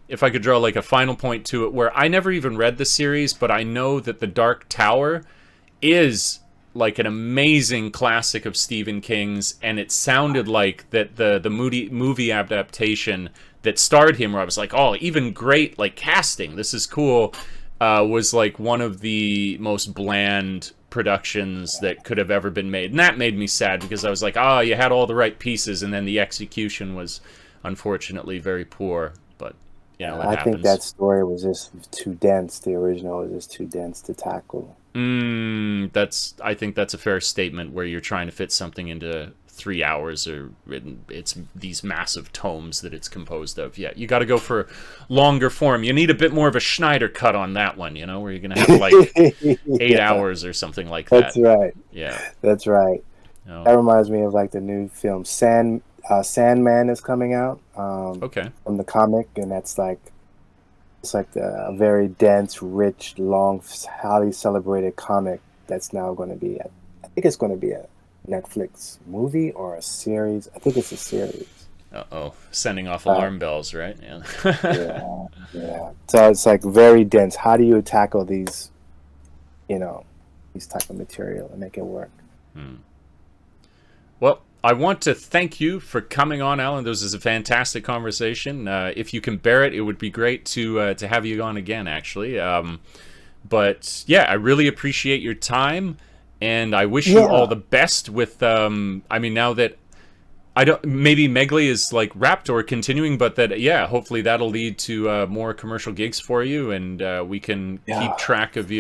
if I could draw like a final point to it, where I never even read the series, but I know that The Dark Tower is like an amazing classic of Stephen King's, and it sounded like that the movie adaptation that starred him, where I was like, oh, even great like casting, this is cool, was like one of the most bland productions that could have ever been made, and that made me sad because I was like, oh, you had all the right pieces, and then the execution was unfortunately very poor. But it I think happens. that story was just too dense. The original was just too dense to tackle. I think that's a fair statement where you're trying to fit something into 3 hours, or it's these massive tomes that it's composed of. Yeah, you got to go for longer form. You need a bit more of a Schneider cut on that one, where you're gonna have like 8 Yeah, hours or something like that's that. right. Yeah. That's right. Oh, That reminds me of like the new film Sandman is coming out okay. from the comic, and that's like it's like a very dense, rich, long, highly celebrated comic that's now going to be. I think it's going to be a Netflix movie or a series. I think it's a series. Uh-oh. Sending off Uh, alarm bells, right? Yeah. yeah, yeah. So it's like very dense. How do you tackle you know, these type of material and make it work? Hmm. Well, I want to thank you for coming on, Alan. This is a fantastic conversation. If you can bear it, it would be great to have you on again, actually. But yeah, I really appreciate your time, and I wish you all Yeah, the best with. I mean, now that I don't, maybe Megley is like wrapped or continuing, but that yeah, hopefully that'll lead to more commercial gigs for you, and we can keep yeah. track of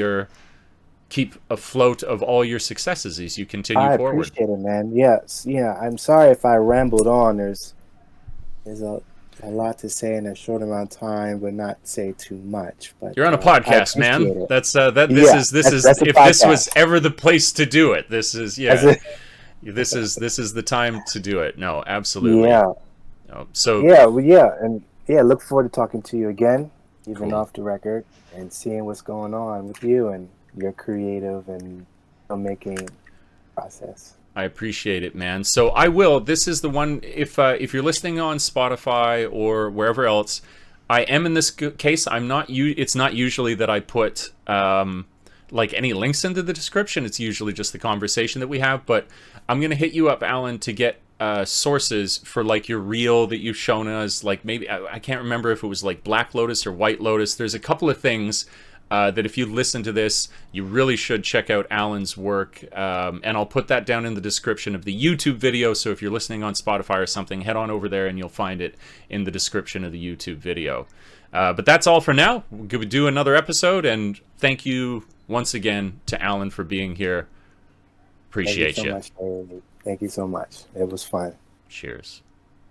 keep afloat of all your successes as you continue I forward. appreciate it, man. Yes, yeah. I'm sorry if I rambled on. There's a lot to say in a short amount of time, but not say too much. But You're on a I podcast, man. appreciate it. That's that. This Yeah, is this is that's a if this was podcast. ever the place to do it. This is That's yeah. it. This is the time to do it. No, absolutely. Yeah, So yeah, well, yeah, and yeah. Look forward to talking to you again, even cool. off the record, and seeing what's going on with you and your creative and filmmaking process. I appreciate it, man. So I will. This is the one. If you're listening on Spotify or wherever else, I am in this case. I'm not. It's not usually that I put like any links into the description. It's usually just the conversation that we have. But I'm gonna hit you up, Alan, to get sources for like your reel that you've shown us. Like maybe I can't remember if it was like Black Lotus or White Lotus. There's a couple of things that if you listen to this, you really should check out Alan's work. And I'll put that down in the description of the YouTube video. So if you're listening on Spotify or something, head on over there and you'll find it in the description of the YouTube video. But that's all for now. We'll do another episode. And thank you once again to Alan for being here. Thank you Appreciate so you. much, Haley. Thank you so much. It was fun. Cheers.